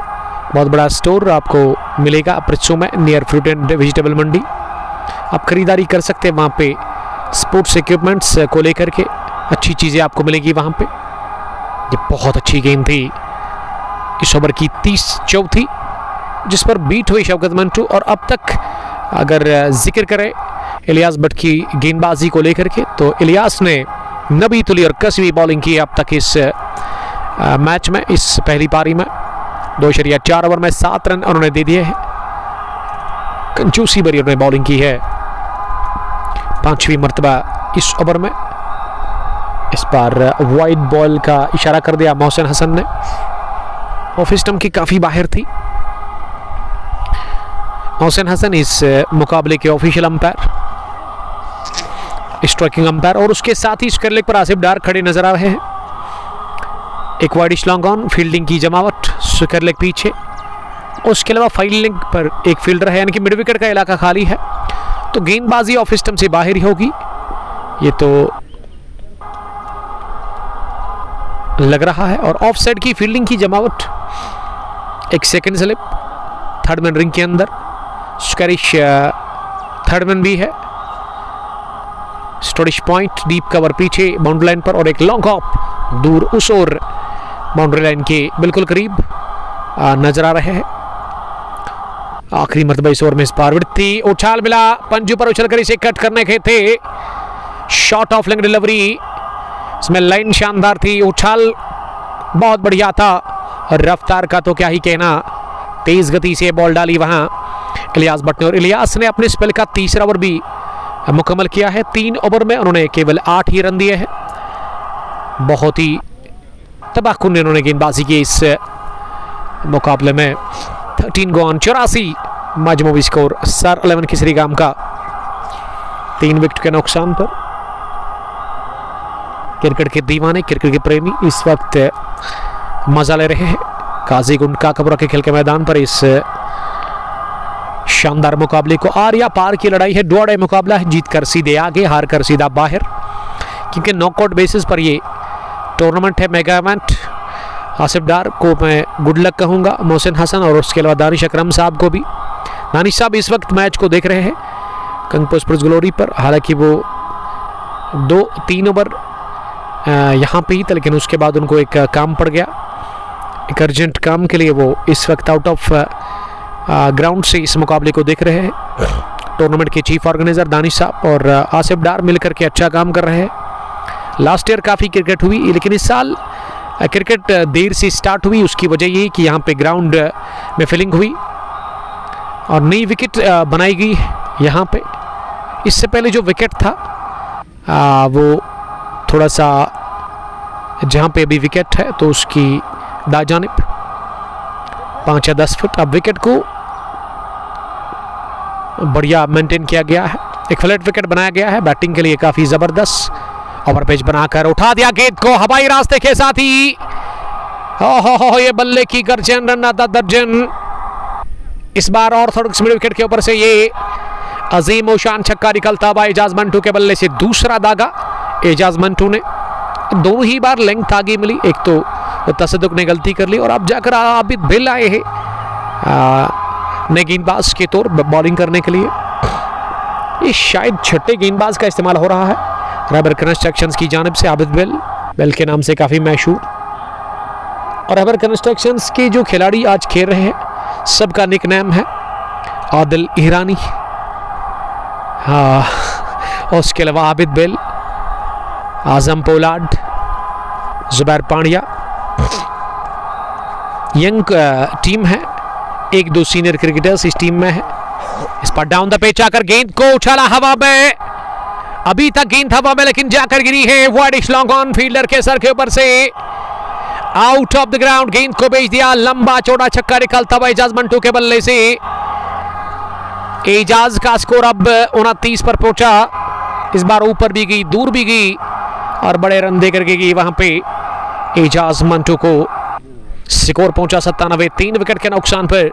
बहुत बड़ा स्टोर आपको मिलेगा प्रित्सू में, नियर फ्रूट एंड वेजिटेबल मंडी। आप खरीदारी कर सकते हैं वहाँ पे स्पोर्ट्स इक्विपमेंट्स को लेकर के, अच्छी चीज़ें आपको मिलेगी वहाँ पे। ये बहुत अच्छी गेंद थी इस ओवर की 30 जिस पर बीट हुई शौकत मंटू। और अब तक अगर जिक्र करें इलियास भट्ट की गेंदबाजी को लेकर के, तो इलियास ने नबी तुली और कसी बॉलिंग की अब तक इस मैच में, इस पहली पारी में। 2.4 ओवर में 7 रन उन्होंने दे दिए हैं। कंजूसी भरी उन्होंने बॉलिंग की है 5वीं मरतबा इस ओवर में। इस बार वाइड बॉल का इशारा कर दिया मोहसिन हसन ने, ऑफ स्टंप की काफ़ी बाहर थी। मोहसिन हसन इस मुकाबले के ऑफिशियल अंपायर, स्ट्राइकिंग अंपायर, और उसके साथ ही स्क्वायर लेग पर आसिफ डार खड़े नजर आ रहे हैं। एक वाइड लॉन्ग ऑन, फील्डिंग की जमावट, स्क्वायर लेग पीछे, उसके अलावा फील्डिंग पर एक फील्डर है, यानी कि मिड विकेट का इलाका खाली है, तो गेंदबाजी ऑफ स्टंप से बाहर ही होगी। ये तो लग रहा है। और ऑफ साइड की फील्डिंग की जमावट, एक second slip third man ring के अंदर, स्क्वैरिश थर्ड मैन भी है, स्टोरिश पॉइंट, डीप कवर पीछे बाउंड्री लाइन पर, और एक लॉन्ग हॉप दूर उस ओर बाउंड्री लाइन के बिल्कुल करीब नजर आ रहे हैं। आखिरी मरतबा इस ओवर में इस पार वृत्ति, उछाल मिला, पंजू पर उछलकर इसे कट करने के थे, शॉर्ट ऑफ लेग डिलीवरी, इसमें लाइन शानदार थी, उछाल बहुत बढ़िया था, और रफ्तार का तो क्या ही कहना, तेज गति से बॉल डाली वहां इलियास भट्ट ने। और इलियास ने अपने स्पेल का तीसरा ओवर भी मुकम्मल किया है। 3 ओवर में उन्होंने केवल 8 ही रन दिए हैं। बहुत ही तबाहकुन इन्होंने गेंदबाजी की इस मुकाबले में। 13 गॉन, 84 मजमूई स्कोर सर 11 की श्रीगाम का 3 विकेट के नुकसान पर। क्रिकेट के दीवाने, क्रिकेट के प्रेमी इस वक्त मजा ले रहे हैं काजीगुंड काकापुरा के खेल के मैदान पर इस शानदार मुकाबले को। आर या पार की लड़ाई है, डोड़े मुकाबला है, जीत कर सीधे आगे, हार कर सीधा बाहर, क्योंकि नॉकआउट बेसिस पर ये टूर्नामेंट है, मेगा इवेंट। आसिफ डार को मैं गुड लक कहूँगा, मोहसिन हसन और उसके अलावा दानिश अकरम साहब को भी। दानिश साहब इस वक्त मैच को देख रहे हैं कंग स्पोर्ट्स ग्लोरी पर, हालांकि वो 2-3 ओवर यहाँ पे ही था, लेकिन उसके बाद उनको एक काम पड़ गया, एक अर्जेंट काम के लिए वो इस वक्त आउट ऑफ ग्राउंड से इस मुकाबले को देख रहे हैं। टूर्नामेंट के चीफ ऑर्गेनाइजर दानिश साहब और आसिफ डार मिलकर के अच्छा काम कर रहे हैं। लास्ट ईयर काफ़ी क्रिकेट हुई, लेकिन इस साल क्रिकेट देर से स्टार्ट हुई। उसकी वजह ये कि यहाँ पे ग्राउंड में फिलिंग हुई और नई विकेट बनाई गई यहाँ पे। इससे पहले जो विकेट था वो थोड़ा सा, जहाँ पे अभी विकेट है तो उसकी दाजानिब 5 या 10 फुट, अब विकेट को बढ़िया मेंटेन किया गया है। एक फ्लैट विकेट बनाया गया है, बैटिंग के लिए काफ़ी ज़बरदस्त ओवर पेज बनाकर उठा दिया गेंद को हवाई रास्ते के साथ ही। हो ये बल्ले की गर्जन, रन आधा दर्जन। इस बार ऑर्थोडॉक्स मिड विकेट के ऊपर से ये अजीम शान छक्का निकलता हुआ एजाज मंटू के बल्ले से दूसरा दागा एजाज मंटू ने। दोनों ही बार लेंथ आगे मिली, एक तो तसद्दुक ने गलती कर ली और अब जाकर आबिद बिल आए हैं नए गेंदबाज के तौर बॉलिंग करने के लिए। ये शायद छठे गेंदबाज का इस्तेमाल हो रहा है रबर कंस्ट्रक्शंस की जानिब से। आबिद बिल के नाम से काफ़ी मशहूर, और रबर कंस्ट्रक्शंस के जो खिलाड़ी आज खेल रहे हैं सबका निक नेम है आदिल ईरानी, हाँ, और उसके अलावा आबिद बिल, Azam Pollard, Zubair Pandya. Young team है, 1-2 सीनियर क्रिकेटर्स इस टीम में है। इस पर डाउन द पिच आकर गेंद को उछाला हवा में, अभी तक गेंद हवा में लेकिन जाकर गिरी है वाइड लॉन्ग ऑन, फील्डर के सर के ऊपर से आउट ऑफ द ग्राउंड। गेंद को भेज दिया, लंबा चौड़ा छक्का निकलता हुआ एजाज मंटू के बल्ले से। एजाज का स्कोर अब 29 पर पहुंचा। इस बार ऊपर भी गई, दूर भी गई और बड़े रन देकर के गई वहां पे एजाज मंटू को। स्कोर पहुंचा 97, 3 विकेट के नुकसान पर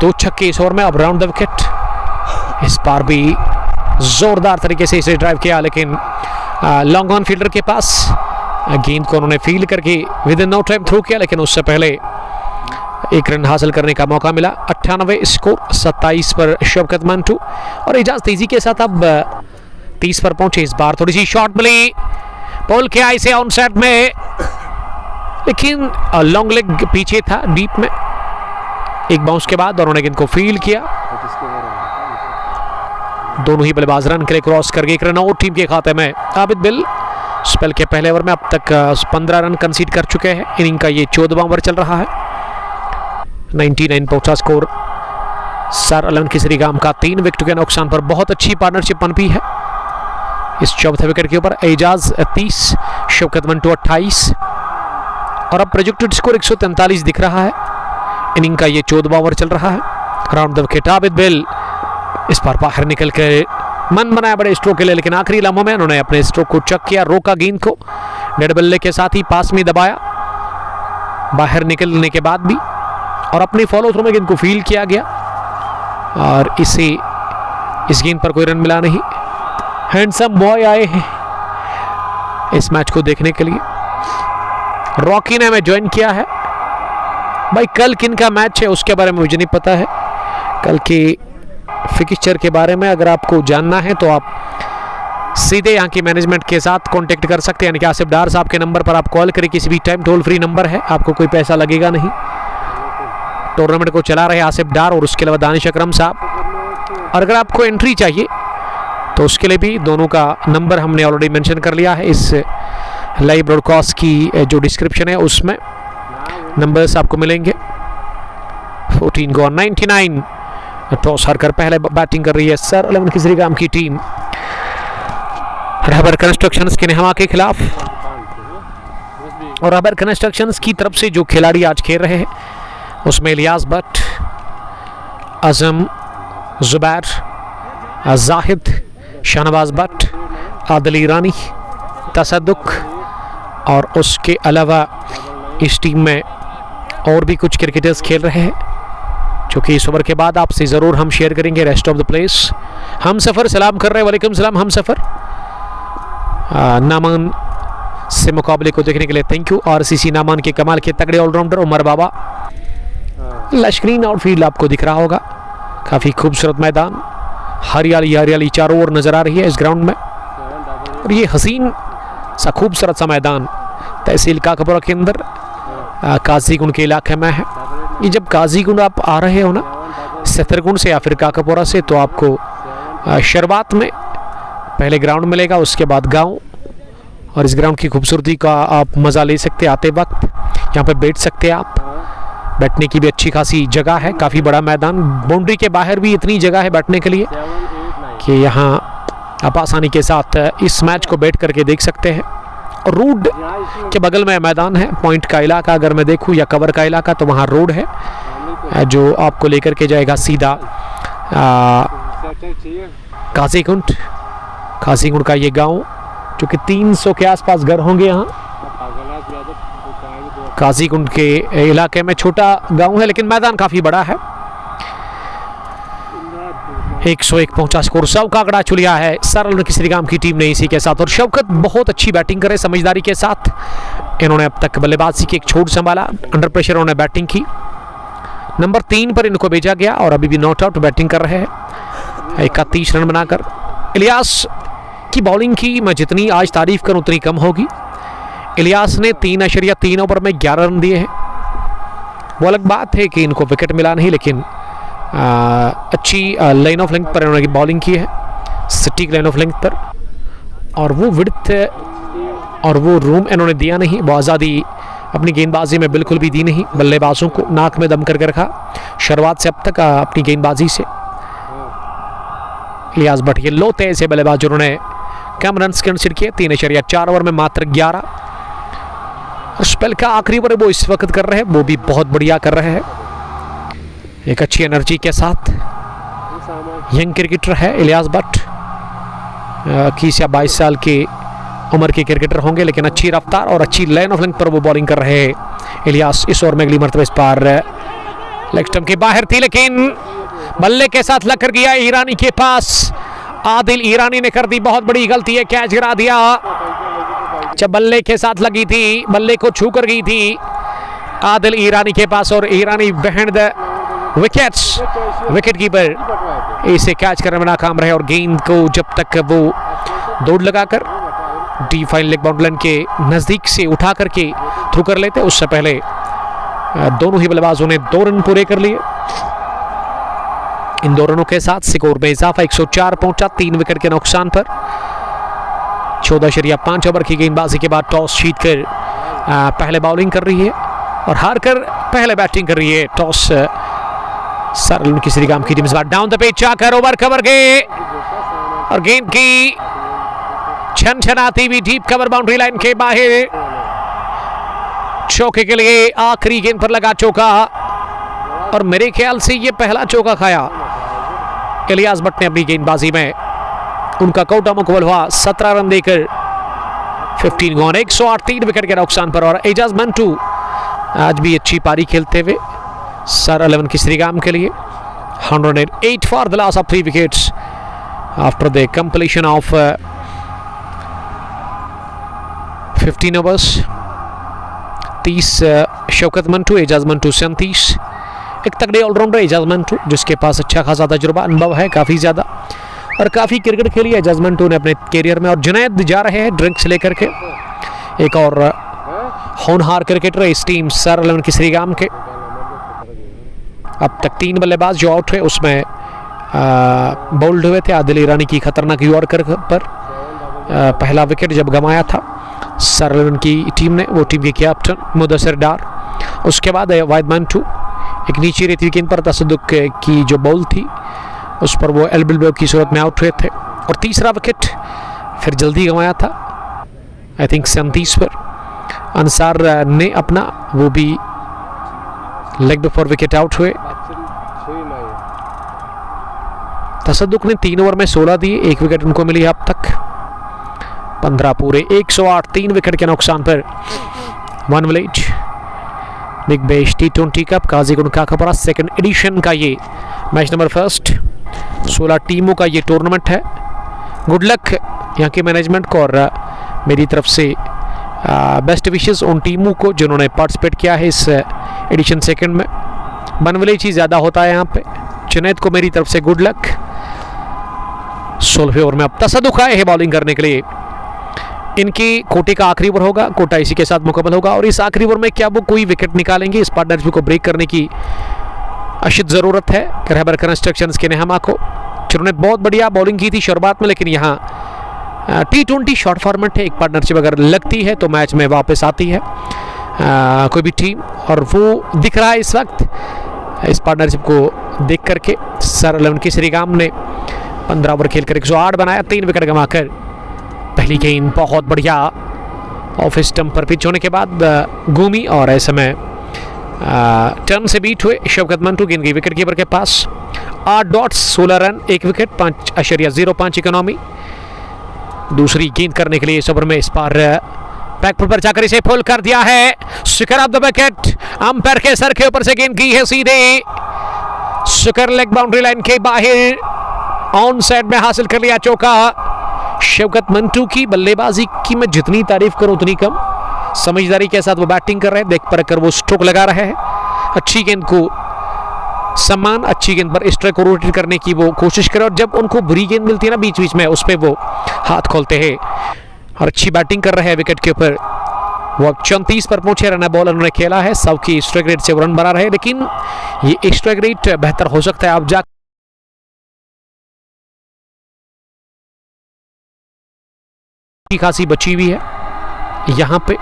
2 छक्के इस ओवर में। अब राउंड द विकेट। इस बार भी जोरदार तरीके से इसे ड्राइव किया, लेकिन लॉन्ग ऑन फील्डर के पास गेंद को उन्होंने फील्ड करके with in no time through किया, लेकिन उससे पहले 1 रन हासिल करने का मौका मिला। 98 स्कोर, 27 पर शौकत मंटू और एजाज तेजी के साथ अब 30 पर पहुंचे। इस बार थोड़ी सी शॉट मिली पोल के आई से ऑन साइड में, लेकिन लॉन्ग लेग पीछे था डीप में। एक बाउंस के बाद उन्होंने गेंद को फील्ड किया। दोनों ही बल्लेबाज रन के लिए क्रॉस कर गए। 1 रन आउट टीम के खाते में। आबिद बिल स्पेल के पहले ओवर में अब तक 15 रन कंसीड कर चुके हैं। इनिंग का ये 14वां ओवर चल रहा है। 99 पहुंचा स्कोर। सर अलन किसरीगाम का 3 विकेट के नुकसान पर बहुत अच्छी पार्टनरशिप पनपी है इस चौथे विकेट के ऊपर। एजाज 30, शौकत मंटू 28 और अब प्रोजेक्टेड स्कोर 143 दिख रहा है। इनिंग का ये 14वां ओवर चल रहा है। Round the wicket. Abid bill इस बार बाहर निकल के मन बनाया बड़े स्ट्रोक के लिए, लेकिन आखिरी लम्हों में उन्होंने अपने स्ट्रोक को चक किया, रोका गेंद को, डेड बल्ले के साथ ही पास में दबाया बाहर निकलने के बाद भी, और अपने फॉलो थ्रू में गेंद को फील्ड किया गया और इस गेंद पर कोई रन मिला नहीं। हैंडसम बॉय आए हैं इस मैच को देखने के लिए। रॉकी ने हमें ज्वाइन किया है। भाई कल किन का मैच है उसके बारे में मुझे नहीं पता है। कल के फिक्सचर के बारे में अगर आपको जानना है तो आप सीधे यहाँ की मैनेजमेंट के साथ कांटेक्ट कर सकते हैं, यानी कि आसिफ डार साहब के नंबर पर आप कॉल करें किसी भी टाइम। टोल फ्री नंबर है, आपको कोई पैसा लगेगा नहीं। टूर्नामेंट को चला रहे आसिफ डार और उसके अलावा दानिश अकरम साहब। और अगर आपको एंट्री चाहिए तो उसके लिए भी दोनों का नंबर हमने ऑलरेडी मेंशन कर लिया है इस लाइव ब्रॉडकास्ट की जो डिस्क्रिप्शन है, उसमें नंबर्स आपको मिलेंगे। 14 गॉन 99। टॉस हारकर पहले बैटिंग कर रही है सर अलन किसरीगाम की टीम रबर कंस्ट्रक्शंस के नेहवा के खिलाफ। और रबर कंस्ट्रक्शंस की तरफ से जो खिलाड़ी आज खेल रहे हैं उसमें इलियास भट्ट, आजम, जुबैर, जाहिद, शाहनवाज भट्ट, आदिल ईरानी, तसद्दुक और उसके अलावा इस टीम में और भी कुछ क्रिकेटर्स खेल रहे हैं जो कि इस ओवर के बाद आपसे ज़रूर हम शेयर करेंगे। रेस्ट ऑफ द प्लेस हम सफ़र सलाम कर रहे हैं। वालेकुम सलाम हम सफ़र। नामान से मुकाबले को देखने के लिए थैंक यू। RCC नामान के कमाल के तगड़े ऑलराउंडर उमर बाबा। लश्करीन आउटफील्ड आपको दिख रहा होगा, काफ़ी खूबसूरत मैदान, हरियाली हरियाली चारों ओर नज़र आ रही है इस ग्राउंड में। और ये हसीन सा खूबसूरत सा मैदान तहसील काकापुरा के अंदर काजीगुंड के इलाके में है। ये जब काजीगुंड आप आ रहे हो ना सतरगुंड से या फिर काकापुरा से, तो आपको शुरुआत में पहले ग्राउंड मिलेगा, उसके बाद गांव। और इस ग्राउंड की खूबसूरती का आप मज़ा ले सकते हैं आते वक्त। यहाँ पे बैठ सकते हैं आप, बैठने की भी अच्छी खासी जगह है, काफ़ी बड़ा मैदान। बाउंड्री के बाहर भी इतनी जगह है बैठने के लिए कि यहाँ आप आसानी के साथ इस मैच को बैठ करके देख सकते हैं। और रोड के बगल में मैदान है। पॉइंट का इलाका अगर मैं देखूँ या कवर का इलाका, तो वहाँ रोड है जो आपको लेकर के जाएगा सीधा काजीगुंड का ये गांव, जो कि 300 के आसपास घर होंगे यहाँ काजीगुंड के इलाके में। छोटा गांव है लेकिन मैदान काफ़ी बड़ा है। 101 पहुंचा स्कोर। सौ का आंकड़ा चुलिया है सर अलन किसरीगाम की टीम ने इसी के साथ। और शौकत बहुत अच्छी बैटिंग करे समझदारी के साथ। इन्होंने अब तक बल्लेबाजी की एक छोड़ संभाला, अंडर प्रेशर उन्होंने बैटिंग की। नंबर 3 पर इनको भेजा गया और अभी भी नॉट आउट बैटिंग कर रहे हैं 31 रन बनाकर। इलियास की बॉलिंग की मैं जितनी आज तारीफ करूं उतनी कम होगी। इलियास ने 3.3 ओवर में 11 रन दिए हैं। वो अलग बात है कि इनको विकेट मिला नहीं, लेकिन अच्छी लाइन ऑफ लेंथ पर इन्होंने बॉलिंग की है, सटीक लाइन ऑफ लेंथ पर। और वो विड्थ और वो रूम इन्होंने दिया नहीं, वो आज़ादी अपनी गेंदबाजी में बिल्कुल भी दी नहीं। बल्लेबाजों को नाक में दम करके रखा शुरुआत से अब तक अपनी गेंदबाजी से। इलियास भट्ट ये लो तेज से बल्लेबाज जिन्होंने कम रन कंसीडर किए, 3.4 ओवर में मात्र 11। स्पेल का आखिरी ओवर वो इस वक्त कर रहे हैं, वो भी बहुत बढ़िया कर रहे हैं, एक अच्छी एनर्जी के साथ। यंग क्रिकेटर है इलियास भट्ट, 21 या 22 साल की उम्र के क्रिकेटर होंगे, लेकिन अच्छी रफ्तार और अच्छी लाइन ऑफ लेंथ पर वो बॉलिंग कर रहे हैं इलियास। इस ओवर में अगली मरतबा इस पार लेग स्टंप के बाहर थी, लेकिन बल्ले के साथ लग कर गया ईरानी के पास। आदिल ईरानी ने कर दी बहुत बड़ी गलती है, कैच गिरा दिया। जब बल्ले के साथ लगी थी, बल्ले को छू कर गई थी आदिल ईरानी के पास, और Irani behind the wickets. Wicket keeper इसे कैच करने में नाकाम रहे और गेंद को जब तक वो दौड़ लगाकर D fine leg boundary line के नजदीक से उठा करके थ्रू कर लेते, उससे पहले दोनों ही बल्लेबाजों ने 2 रन पूरे कर लिए। इन 2 रनों के साथ स्कोर में इजाफा 104 पहुंचा 3 विकेट के नुकसान पर। 14.5 ओवर की गेंदबाजी के बाद टॉस जीतकर पहले बॉलिंग कर रही है और हार कर पहले बैटिंग कर रही है। टॉस सरल की श्रीगाम की टीम इस बार डाउन द पिच आकर ओवर कवर गए और गेंद की छनछनाती हुई डीप कवर बाउंड्री लाइन के बाहर। चौके के लिए आखिरी गेंद पर लगा चौका और मेरे ख्याल से ये पहला चौका खाया इलियास भट्ट ने अपनी गेंदबाजी में। उनका कोटा मुकम्मल हुआ 17 रन देकर 15 गॉन 108 3 विकेट के नुकसान पर। और एजाज मंटू आज भी अच्छी पारी खेलते हुए सर 11 की श्रीगाम के लिए 108 for the loss of 3 wickets after the completion of 15 overs. 30 Shaukat Mantoo, Ejaz Mantoo 37। एक तगड़े ऑलराउंडर एजाज मंटू जिसके पास अच्छा खासा तजुर्बा अनुभव है काफ़ी ज़्यादा और काफ़ी क्रिकेट खेली है एजाज मंटू ने अपने कैरियर में। और जुनैद जा रहे हैं ड्रिंक्स लेकर के, एक और होनहार क्रिकेटर इस टीम सर 11 की श्रीगाम के। अब तक 3 बल्लेबाज जो आउट हुए उसमें बोल्ड हुए थे। आदिल ईरानी की खतरनाक यॉर्कर पर पहला विकेट जब गंवाया था सर 11 की टीम ने, वो टीम के कैप्टन मुदस्सिर डार। उसके बाद वाहिद मंटू एक नीचे रहती गेंद पर तसद्दुक की जो बॉल थी उस पर वो एल्बिल की सूरत में आउट हुए थे। और तीसरा विकेट फिर जल्दी गंवाया था आई थिंक 37 पर अंसार ने अपना, वो भी लेग बिफोर विकेट आउट हुए। तसद्दुक ने 3 ओवर में 16 दिए, 1 विकेट उनको मिली अब तक। 15 पूरे 108 3 विकेट के नुकसान पर 1 village. Big bash T20 cup Qazigund Kakapora second edition का ये मैच नंबर 1। 16 टीमों का ये टूर्नामेंट है। गुड लक यहाँ के मैनेजमेंट को और मेरी तरफ से बेस्ट विशेस उन टीमों को जिन्होंने पार्टिसिपेट किया है इस एडिशन सेकंड में। 1 विलेज ही ज़्यादा होता है यहाँ पे। जुनैद को मेरी तरफ से गुड लक। 16वें ओवर में अब तसद्दुक आए हैं बॉलिंग करने के लिए। इनकी कोटे का आखिरी ओवर होगा, कोटा इसी के साथ मुकम्मल होगा और इस आखिरी ओवर में क्या वो कोई विकेट निकालेंगे? इस पार्टनरशिप को ब्रेक करने की अशद ज़रूरत है रहबर कंस्ट्रक्शंस के नेहमा को, जिन्होंने बहुत बढ़िया बॉलिंग की थी शुरुआत में, लेकिन यहाँ T20 शॉर्ट फॉर्मेट है। एक पार्टनरशिप अगर लगती है तो मैच में वापस आती है कोई भी टीम, और वो दिख रहा है इस वक्त इस पार्टनरशिप को देख करके। सर 11 की श्रीगाम ने 15 ओवर खेलकर 108 बनाया, 3 विकेट गंवाकर। पहली गेंद बहुत बढ़िया ऑफ स्टंप पर पिच होने के बाद घूमी और ऐसे में टर्न से बीट हुए शौकत मंटू। गेंद गई विकेट कीपर के पास। 8 डॉट्स 16 रन 1 विकेट 5.05 इकोनॉमी। दूसरी गेंद करने के लिए इस ओवर में इस बार बैकफुट पर जाकर इसे पुल कर दिया है। शिखर ऑफ द विकेट, अंपायर के सर के ऊपर से गेंद की है सीधे। शिखर लेग बाउंड्री लाइन के बाहर ऑन साइड में हासिल कर लिया चौका। शौकत मंटू की बल्लेबाजी की मैं जितनी तारीफ करूं उतनी कम। समझदारी के साथ वो बैटिंग कर रहे हैं, देख पर कर वो स्ट्रोक लगा रहे हैं। अच्छी गेंद को सम्मान, अच्छी गेंद पर स्ट्राइक को रोटेट करने की वो कोशिश करें और जब उनको बुरी गेंद मिलती है ना बीच बीच में उस पर वो हाथ खोलते हैं और अच्छी बैटिंग कर रहे हैं विकेट के ऊपर। वो 34 पर पहुंचे रन बॉल उन्होंने खेला है। सब की स्ट्राइक रेट से वो रन बना रहे, लेकिन ये स्ट्राइक रेट बेहतर हो सकता है। आप जा खासी बची हुई है यहाँ पे।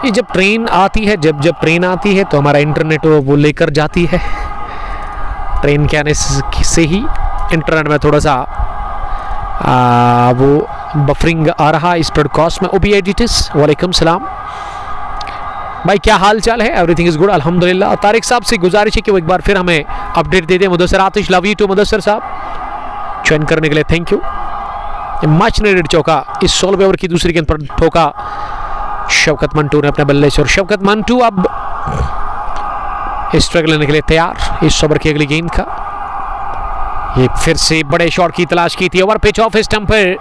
ये जब ट्रेन आती है, जब ट्रेन आती है तो हमारा इंटरनेट वो लेकर जाती है। ट्रेन के आने से ही इंटरनेट में थोड़ा सा वो बफरिंग आ रहा है इस ब्रॉडकास्ट में। ओबी एडिटिस वालेकुम सलाम भाई, क्या हाल चाल है? एवरीथिंग इज गुड अल्हम्दुलिल्लाह। तारिक साहब से गुजारिश है कि वो एक बार फिर हमें अपडेट दे दें। मुदस्सिर आतिश, लव यू टू मुदस्सिर साहब, ज्वाइन करने के लिए थैंक यू। मच नीडेड चौका इस 16वें ओवर की दूसरी गेंद पर ठोका शौकत मंटू ने अपने बल्ले से। और शौकत मंटू अब स्ट्रगल लेने के लिए तैयार इस ओवर की अगली गेंद का। ये फिर से बड़े शॉट की तलाश की थी, ओवर पिच ऑफ स्टंप पर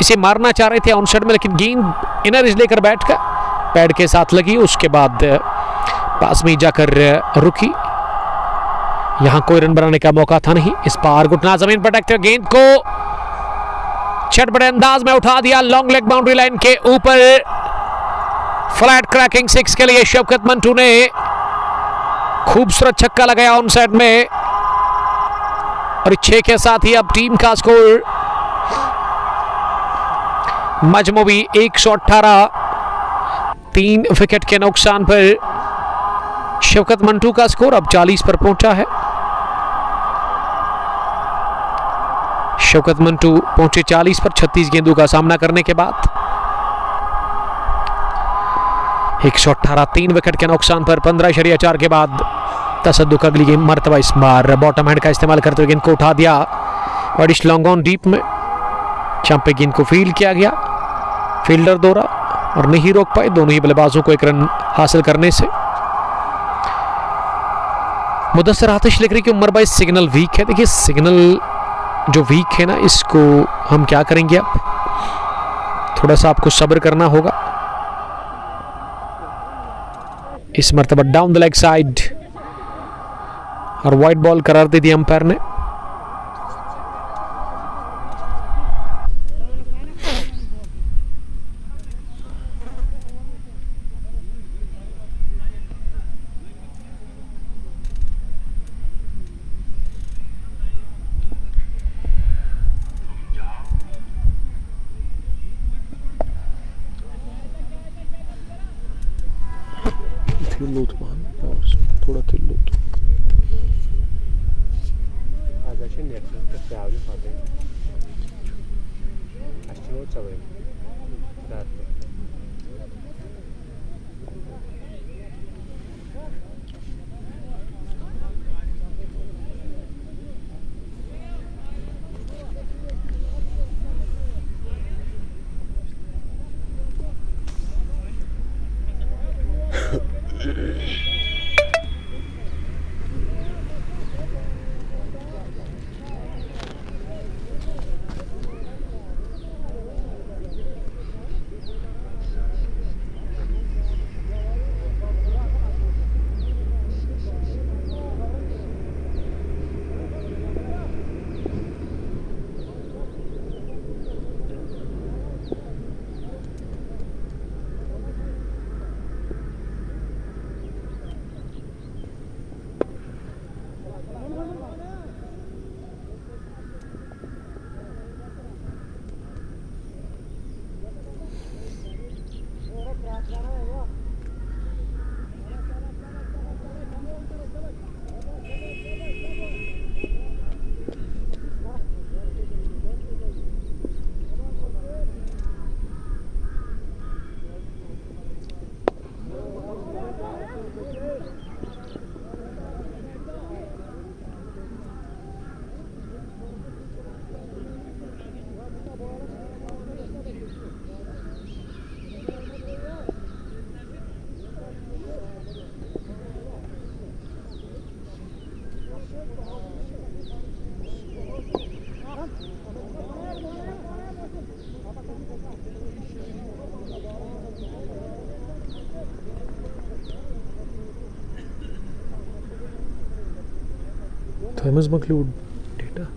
इसे मारना चाह रहे थे ऑन साइड में, लेकिन गेंद इनर एज लेकर बैठ कर पैड के साथ लगी, उसके बाद पास में जाकर रुकी। यहां कोई रन बनाने का मौका था नहीं। इस बार घुटना जमीन पर टेकते गेंद को चटपटे अंदाज में उठा दिया लॉन्ग लेग बाउंड्री लाइन के ऊपर। फ्लैट क्रैकिंग 6 के लिए शौकत मंटू ने खूबसूरत छक्का लगाया ऑन साइड में, और 6 के साथ ही अब टीम का स्कोर मजमूई 118, 3 विकेट के नुकसान पर शौकत मंटू का स्कोर अब 40 पर पहुंचा है। शौकत मंटू पहुंचे 40 पर 36 गेंदों का सामना करने के बाद। 118, 3 विकेट के नुकसान पर 15.4 के बाद तसद्दुक अगली गेंद मरतबा इस बार बॉटम हैंड का इस्तेमाल करते हुए गेंद को उठा दिया वाइडिश लॉन्ग ऑन डीप में। चंपे गेंद को फील्ड किया गया, फील्डर दौरा और नहीं रोक पाए दोनों ही बल्लेबाजों को एक रन हासिल करने से। मुदस्सर आतिश लिख रही कि उमर भाई सिग्नल वीक है। देखिए सिग्नल जो वीक है ना, इसको हम क्या करेंगे, अब थोड़ा सा आपको सब्र करना होगा। इस मरतबा डाउन द लेग साइड और वाइड बॉल करार दे दी अंपायर ने। थोड़ा थिल्लो Thomas McLeod data.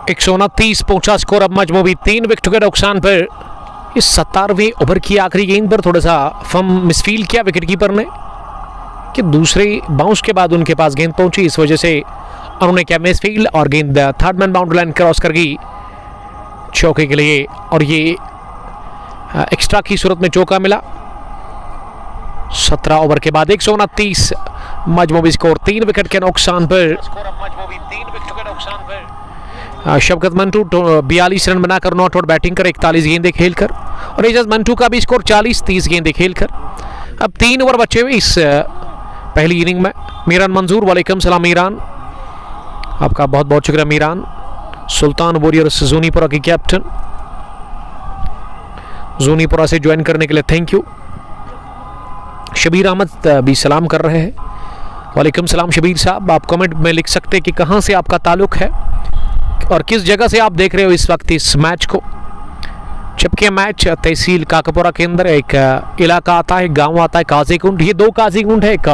129 पहुंचा स्कोर अब मजमूवी 3 विकेट के नुकसान पर। इस 17वें ओवर की आखिरी गेंद पर थोड़ा सा फम मिसफील किया विकेट कीपर ने कि दूसरे बाउंस के बाद उनके पास गेंद पहुंची, इस वजह से उन्होंने क्या मिसफील और गेंद third man boundary line cross कर गई चौके के लिए, और ये एक्स्ट्रा की सूरत में चौका मिला। 17 ओवर के बाद 129 मजमूवी स्कोर 3 विकेट के नुकसान पर। शवकत मंटू 42 रन बनाकर नॉट आउट बैटिंग कर 41 गेंदें खेलकर, और एजाज मंटू का भी स्कोर 40 30 गेंदें खेलकर। अब 3 ओवर बचे हुए इस पहली इनिंग में। मीरान मंजूर, वालेकुम सलाम मीरान, आपका बहुत बहुत शुक्रिया मीरान। सुल्तान वॉरियर्स जोनीपुरा की कैप्टन, जोनीपुरा से ज्वाइन करने के लिए थैंक यू। शबीर अहमद भी सलाम कर रहे हैं, वालेकुम सलाम शबीर साहब। आप कमेंट में लिख सकते हैं कि कहां से आपका ताल्लुक है और किस जगह से आप देख रहे हो इस वक्त इस मैच को। जबकि मैच तहसील काकापुरा के अंदर एक इलाका आता है, गांव आता है काजीकुंड। ये 2 काजीकुंड है, एक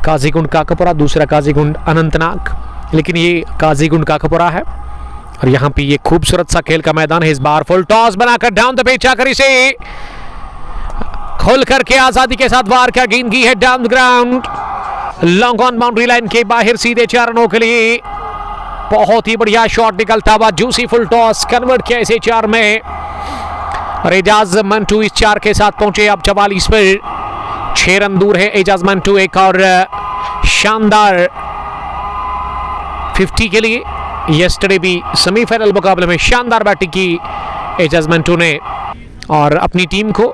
काजीकुंड काकापुरा, दूसरा काजीकुंड अनंतनाग, लेकिन ये काजीकुंड काकापुरा है। और यहाँ पे ये खूबसूरत सा खेल का मैदान है। इस बार फुल टॉस बनाकर डाउन द पिच आकर इसे खोल करके आजादी के साथ वार क्या गेंद की है down the ground, long on boundary line के बाहर सीधे 4 रनों के लिए। बहुत ही बढ़िया शॉट निकलता हुआ, जूसी फुल टॉस कन्वर्ट किया इसे 4 में। और एजाज मंटू इस 4 के साथ पहुंचे अब 44 पर। 6 रन दूर है एजाज मंटू एक और शानदार 50 के लिए। यस्टरडे भी सेमीफाइनल मुकाबले में शानदार बैटिंग की एजाज मंटू ने और अपनी टीम को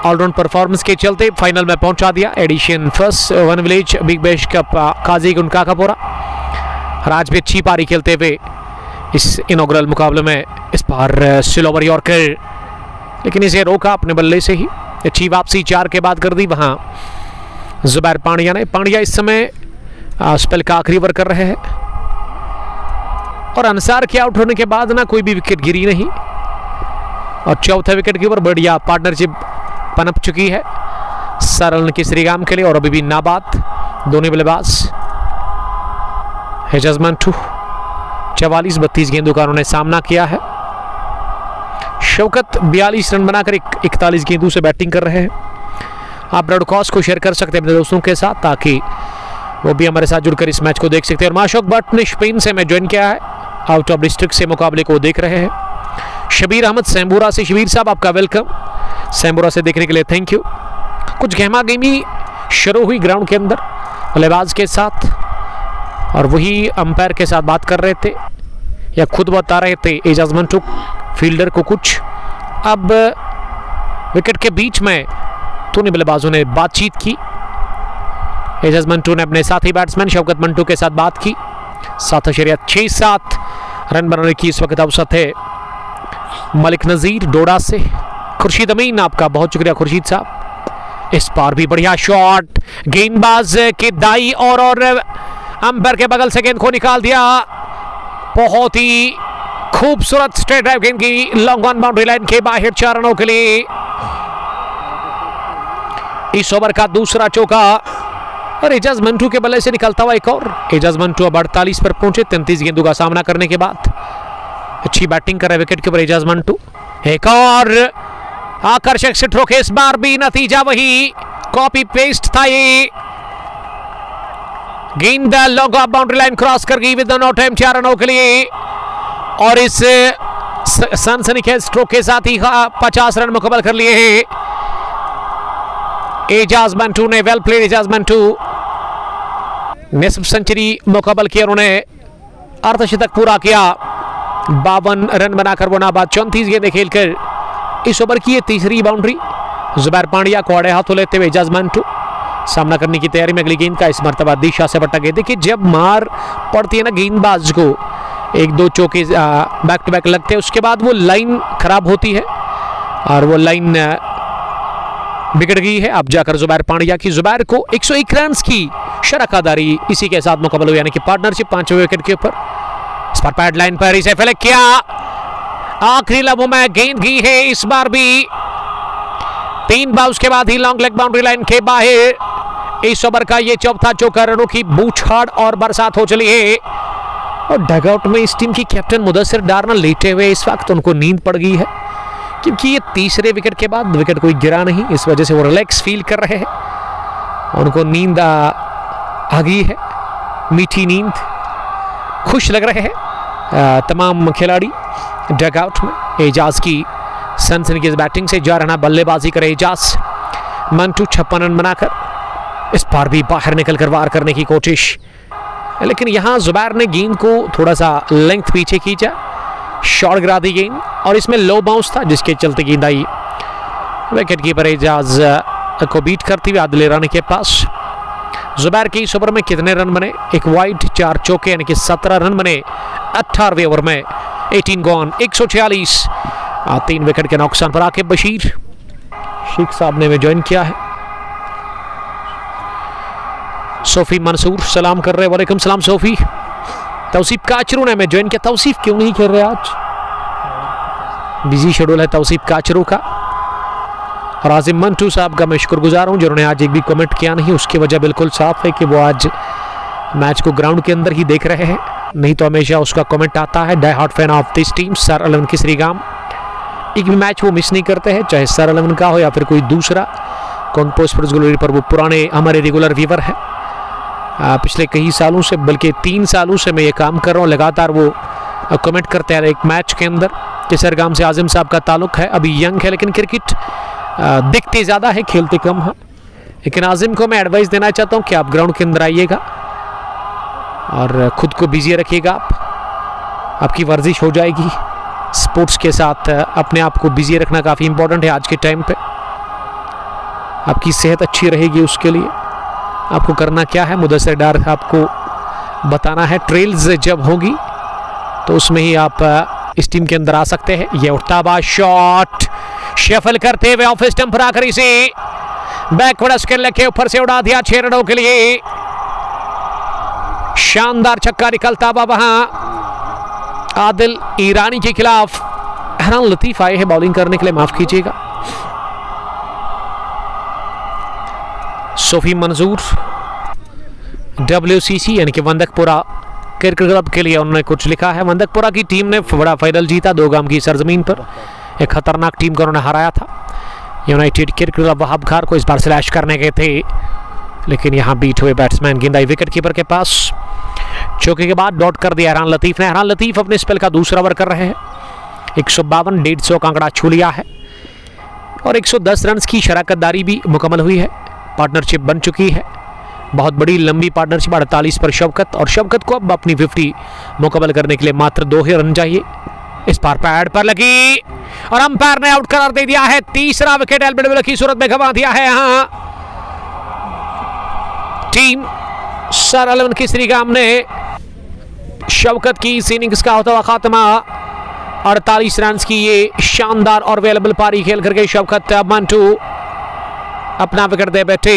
ऑलराउंड परफॉर्मेंस के चलते फाइनल में पहुंचा दिया। Edition first one village big bash cup Qazigund Kakapora. आज भी अच्छी पारी खेलते हुए इस इनॉग्रल मुकाबले में इस बार स्लो ओवर यॉर्कर, लेकिन इसे रोका अपने बल्ले से ही। अच्छी वापसी 4 के बाद कर दी वहां जुबैर पांड्या ने। पांड्या इस समय स्पेल का आखिरी ओवर कर रहे हैं और अंसार के आउट होने के बाद ना कोई भी विकेट गिरी नहीं, और चौथे विकेट के ऊपर बढ़िया पार्टनरशिप पनप चुकी है सरल की श्रीराम के लिए। और अभी भी नाबाद दोनों बल्लेबाज एजाज मंटू 44-32 गेंदों का उन्होंने सामना किया है। शौकत 42 रन बनाकर 41 गेंदों से बैटिंग कर रहे हैं। आप ब्रॉडकास्ट को शेयर कर सकते हैं अपने दोस्तों के साथ ताकि वो भी हमारे साथ जुड़कर इस मैच को देख सकते हैं। और माशोक भट्ट ने स्पेन से मैं ज्वाइन किया है, आउट ऑफ डिस्ट्रिक्ट से मुकाबले को देख रहे हैं। शबीर अहमद सैम्बुरा से, शबीर साहब आपका वेलकम, सैम्बुरा से देखने के लिए थैंक यू। कुछ गहमा गहमी शुरू हुई ग्राउंड के अंदर बल्लेबाज के साथ, और वही अंपायर के साथ बात कर रहे थे या खुद बता रहे थे एजाज मंटू फील्डर को कुछ। अब विकेट के बीच में दोनों बल्लेबाजों ने बातचीत की। एजाज मंटू ने अपने साथी बैट्समैन शौकत मंटू के साथ बात की। 7.67 रन बनाने की इस वक्त अवसर है मलिक नजीर डोडा से। खुर्शीद अमीन आपका बहुत शुक्रिया खुर्शीद साहब। इस बार भी बढ़िया शॉट, गेंदबाज के दाई और अंपायर के बगल से गेंद को निकाल दिया। बहुत ही खूबसूरत स्ट्रेट ड्राइव गेंद की लॉन्ग ऑन बाउंड्री लाइन के बाहर 4 रनों के लिए। इस ओवर का दूसरा चौका और एजाज मंटू के बल्ले से निकलता हुआ एक और। एजाज मंटू अब 48 पर पहुंचे 33 गेंदों का सामना करने के बाद। अच्छी बैटिंग कर रहे विकेट के ऊपर एजाज मंटू। एक और आकर्षक स्ट्रोक, इस बार भी नतीजा वही, कॉपी पेस्ट था ये। गेंद long off boundary line cross कर गई विद नो टाइम 4 रनों के लिए। और इस सनसनीखेज स्ट्रोक के साथ ही 50 रन मुकम्मल कर लिए हैं एजाज मंटू ने। वेल प्लेड एजाज मंटू, निस्फ सेंचुरी मुकम्मल किया उन्होंने, अर्धशतक पूरा किया। 52 रन बनाकर वो नाबाद 34 गेंदें खेलकर इस ओवर की ये तीसरी बाउंड्री। जुबैर पांड्या को आड़े हाथों लेते हुए एजाज मंटू सामना करने की तैयारी में। अगली गेंद का इस मर्तबा दिशा से बट्टा गए। देखिए जब मार पड़ती है ना गेंदबाज को, 1-2 चौके बैक टू बैक लगते हैं, उसके बाद वो लाइन खराब होती है और वो लाइन बिगड़ गई है। अब जाकर जुबैर पांड्या की, जुबैर को 101 रन की शरकादारी इसी के साथ मुकम्मल हुई, यानी कि पार्टनरशिप 5वें विकेट के ऊपर। इस पर पैड लाइन पर इसे फेंक किया, आखिरी लम्हों में गेंद की है इस बार भी। 3 बाउंस के बाद ही लॉन्ग लेग बाउंड्री लाइन के बाहर। इस ओवर का ये चौथा चौका, रनों की बूछाड़ और बरसात हो चली है। और डगआउट में इस टीम की कैप्टन मुदस्सिर डार लेटे हुए इस वक्त उनको नींद पड़ गई है, क्योंकि ये तीसरे विकेट के बाद विकेट कोई गिरा नहीं, इस वजह से वो रिलैक्स फील कर रहे हैं। उनको नींद आ गई है, मीठी नींद, खुश लग रहे हैं तमाम खिलाड़ी डगआउट में। एजाज की सनसनीखेज बैटिंग से जा रहा बल्लेबाजी करे एजाज। मंटू 56 रन बनाकर इस बार भी बाहर निकलकर वार करने की कोशिश, लेकिन यहां जुबैर ने गेंद को थोड़ा सा लेंथ पीछे खींचा, शॉर्ट गिरा दी गेंद और इसमें लो बाउंस था, जिसके चलते गेंद आई विकेट कीपर एजाज को बीट करती हुई आदिल ईरानी के पास। जुबैर के इस ओवर में कितने रन बने? एक वाइड, 4 चौके, यानी कि 17 रन बने 18वें ओवर में। 18 गॉन, 146। 3 विकेट के नुकसान पर आके बशीर शेख साहब ने ज्वाइन किया है। सोफी मंसूर सलाम कर रहे, वालेकुम सलाम सोफी। तौसीफ काचरू ने ज्वाइन किया। तौसीफ क्यों नहीं खेल रहे आज? बिजी शेड्यूल है तौसीफ काचरू का। और आजिम मंटू साहब का मैं शुक्रगुजार हूं जिन्होंने आज एक भी कमेंट किया नहीं। उसकी वजह बिल्कुल साफ है कि वो आज मैच को ग्राउंड के अंदर ही देख रहे हैं, नहीं तो हमेशा उसका कमेंट आता है। Die hard fan of this team, sir 11 Kesrigam. एक भी मैच वो मिस नहीं करते हैं, चाहे सर 11 का हो या फिर कोई दूसरा। कॉन्गो स्पोर्ट्स ग्लोरी पर वो पुराने हमारे रेगुलर व्यूवर है। पिछले कई सालों से, बल्कि 3 सालों से मैं ये काम कर रहा हूँ, लगातार वो कमेंट करते हैं एक मैच के अंदर। केसरगाम से आजिम साहब का ताल्लुक है, अभी यंग है लेकिन क्रिकेट दिखते ज़्यादा है, खेलते कम है। लेकिन आजिम को मैं एडवाइस देना चाहता हूँ कि आप ग्राउंड के अंदर आइएगा और ख़ुद को बिजी रखिएगा। आपकी वर्जिश हो जाएगी। स्पोर्ट्स के साथ अपने आप को बिजी रखना काफ़ी इंपॉर्टेंट है आज के टाइम पे। आपकी सेहत अच्छी रहेगी, उसके लिए आपको करना क्या है, मुदस्सिर डार आपको बताना है। ट्रेल्स जब होगी तो उसमें ही आप इस टीम के अंदर आ सकते हैं। ये उठता हुआ शॉट शफल करते हुए ऑफ स्टंप पर आकर इसे बैकवर्ड स्किल लेके ऊपर से उड़ा दिया 6 रनों के लिए। शानदार छक्का निकलता हुआ वहां आदिल ईरानी के खिलाफ। हैरान लतीफ आए हैं बॉलिंग करने के लिए, माफ कीजिएगा। सोफी मंजूर WCC यानी कि वंदकपुरा क्रिकेट क्लब के लिए उन्होंने कुछ लिखा है। वंदकपुरा की टीम ने बड़ा फाइनल जीता 2 गांव की सरजमीन पर। एक खतरनाक टीम को उन्होंने हराया था। यूनाइटेड क्रिकेट क्लब वहाब खार को इस बार स्लैश करने गए थे, लेकिन यहां बीट हुए बैट्समैन। गेंद आई विकेट कीपर के पास, चौके के बाद डॉट कर दिया हैरान लतीफ ने। हैरान लतीफ अपने स्पेल का दूसरा ओवर कर रहे हैं। 152, 150 का आंकड़ा छू लिया है और 110 रन की शराकतदारी भी मुकम्मल हुई है। पार्टनरशिप बन चुकी है, बहुत बड़ी लंबी पार्टनरशिप। 48 पर शवकत, और शवकत को अब अपनी 50 मुकम्मल करने के लिए मात्र 2 ही रन चाहिए। इस बार पैड पर लगी और अंपायर ने आउट करार दे दिया है। तीसरा विकेट एल्बिडविल की सूरत में गंवा दिया है। यहां टीम सर 11 केसरीगाम ने शवकत की इस इनिंग्स का होता हुआ खात्मा। 48 रन की ये शानदार और अवेलेबल पारी खेल करके शवकत मंटू अपना विकेट दे बैठे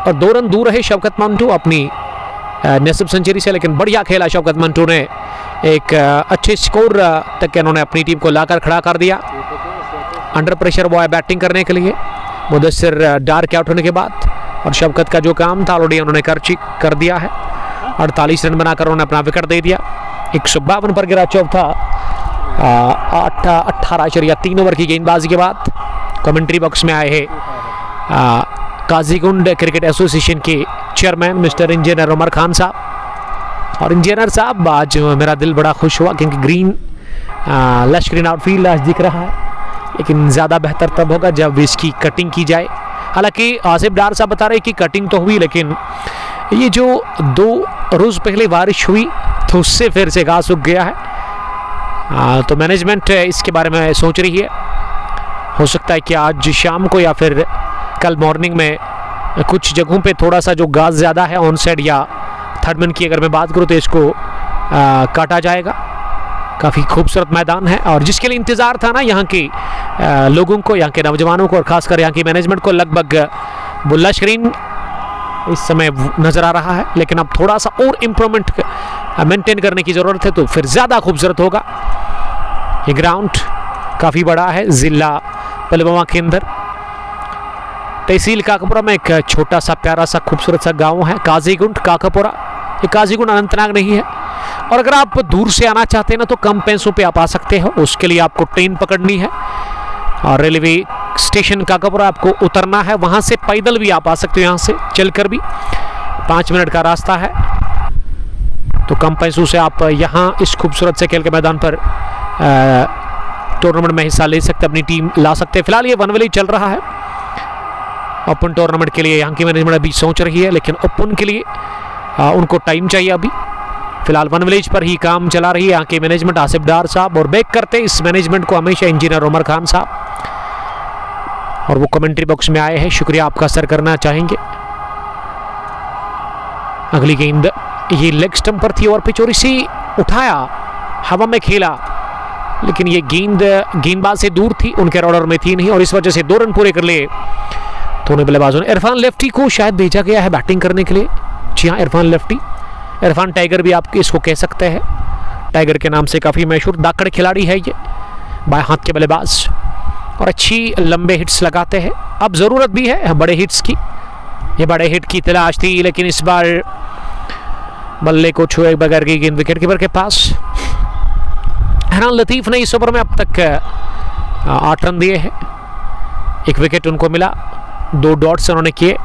और 2 रन दूर रहे शवकत मंटू अपनी नेसिब सेंचुरी से। लेकिन बढ़िया खेला शवकत मंटू ने, एक अच्छे स्कोर तक उन्होंने अपनी टीम को लाकर खड़ा कर दिया। अंडर प्रेशर वो है बैटिंग करने के लिए मुदस्सिर डार के आउट होने के बाद, और शवकत का जो काम था ऑलरेडी उन्होंने कर दिया है। 48 रन बनाकर उन्होंने अपना विकेट दे दिया। 152 पर गिरा चौथा 18.3 ओवर की गेंदबाजी के बाद। कमेंट्री बॉक्स में आए हैं काजीगुंड क्रिकेट एसोसिएशन के chairman mister engineer Umar Khan sahab. और इंजीनियर साहब, आज मेरा दिल बड़ा खुश हुआ क्योंकि ग्रीन लश ग्रीन आउटफील्ड आज दिख रहा है, लेकिन ज़्यादा बेहतर तब होगा जब इसकी कटिंग की जाए। हालांकि आसिफ डार साहब बता रहे कि कटिंग तो हुई, लेकिन ये जो 2 रोज़ पहले बारिश हुई तो उससे फिर से घास सूख गया है। तो मैनेजमेंट इसके बारे में सोच रही है। हो सकता है कि आज शाम को या फिर कल मॉर्निंग में कुछ जगहों पे थोड़ा सा जो घास ज़्यादा है ऑन साइड या थर्ड मैन की अगर मैं बात करूँ तो इसको काटा जाएगा। काफ़ी खूबसूरत मैदान है और जिसके लिए इंतज़ार था ना यहाँ के लोगों को, यहाँ के नौजवानों को और ख़ासकर यहाँ की मैनेजमेंट को, लगभग बुल्ला स्क्रीन इस समय नज़र आ रहा है। लेकिन अब थोड़ा सा और इम्प्रूवमेंट मेंटेन करने की ज़रूरत है तो फिर ज़्यादा खूबसूरत होगा। ये ग्राउंड काफ़ी बड़ा है ज़िला पुलवामा के अंदर, तहसील काकापुरा में एक छोटा सा प्यारा सा खूबसूरत सा गांव है काजीगुंड काकापुरा। ये काजीगुंड अनंतनाग नहीं है, और अगर आप दूर से आना चाहते हैं ना तो कम पैसों पे आप आ सकते हो। उसके लिए आपको ट्रेन पकड़नी है और रेलवे स्टेशन काकापुरा आपको उतरना है, वहाँ से पैदल भी आप आ सकते हो, यहाँ से चलकर भी 5 मिनट का रास्ता है। तो कम पैसों से आप यहाँ इस खूबसूरत से खेल के मैदान पर टूर्नामेंट में हिस्सा ले सकते, अपनी टीम ला सकते हैं। फिलहाल ये वन विलेज चल रहा है। ओपन टूर्नामेंट के लिए यहाँ की मैनेजमेंट अभी सोच रही है, लेकिन ओपन के लिए उनको टाइम चाहिए अभी। फिलहाल वन विलेज पर ही काम चला रही है यहाँ के मैनेजमेंट आसिफ डार साहब, और बैक करते इस मैनेजमेंट को हमेशा इंजीनियर उमर खान साहब, और वो कमेंट्री बॉक्स में आए हैं, शुक्रिया आपका सर करना चाहेंगे। अगली गेंद ये लेग स्टंप पर थी और पिच और इसी उठाया, हवा में खेला, लेकिन ये गेंदबाज से दूर थी, उनके ऑर्डर में थी नहीं, और इस वजह से 2 रन पूरे कर लिए दोनों बल्लेबाजों ने। इरफान लेफ्टी को शायद भेजा गया है बैटिंग करने के लिए। जी हाँ, इरफान लेफ्टी, इरफान टाइगर भी आप इसको कह सकते हैं, टाइगर के नाम से काफ़ी मशहूर दाकड़ खिलाड़ी है ये, बाएं हाथ के बल्लेबाज, और अच्छी लंबे हिट्स लगाते हैं। अब ज़रूरत भी है बड़े हिट्स की, ये बड़े हिट की तलाश थी, लेकिन इस बार बल्ले को छुए बगैर की गेंद विकेट कीपर के पास। हरहान लतीफ़ ने इस ओवर में अब तक 8 रन दिए हैं, 1 विकेट उनको मिला, 2 डॉट्स उन्होंने किए।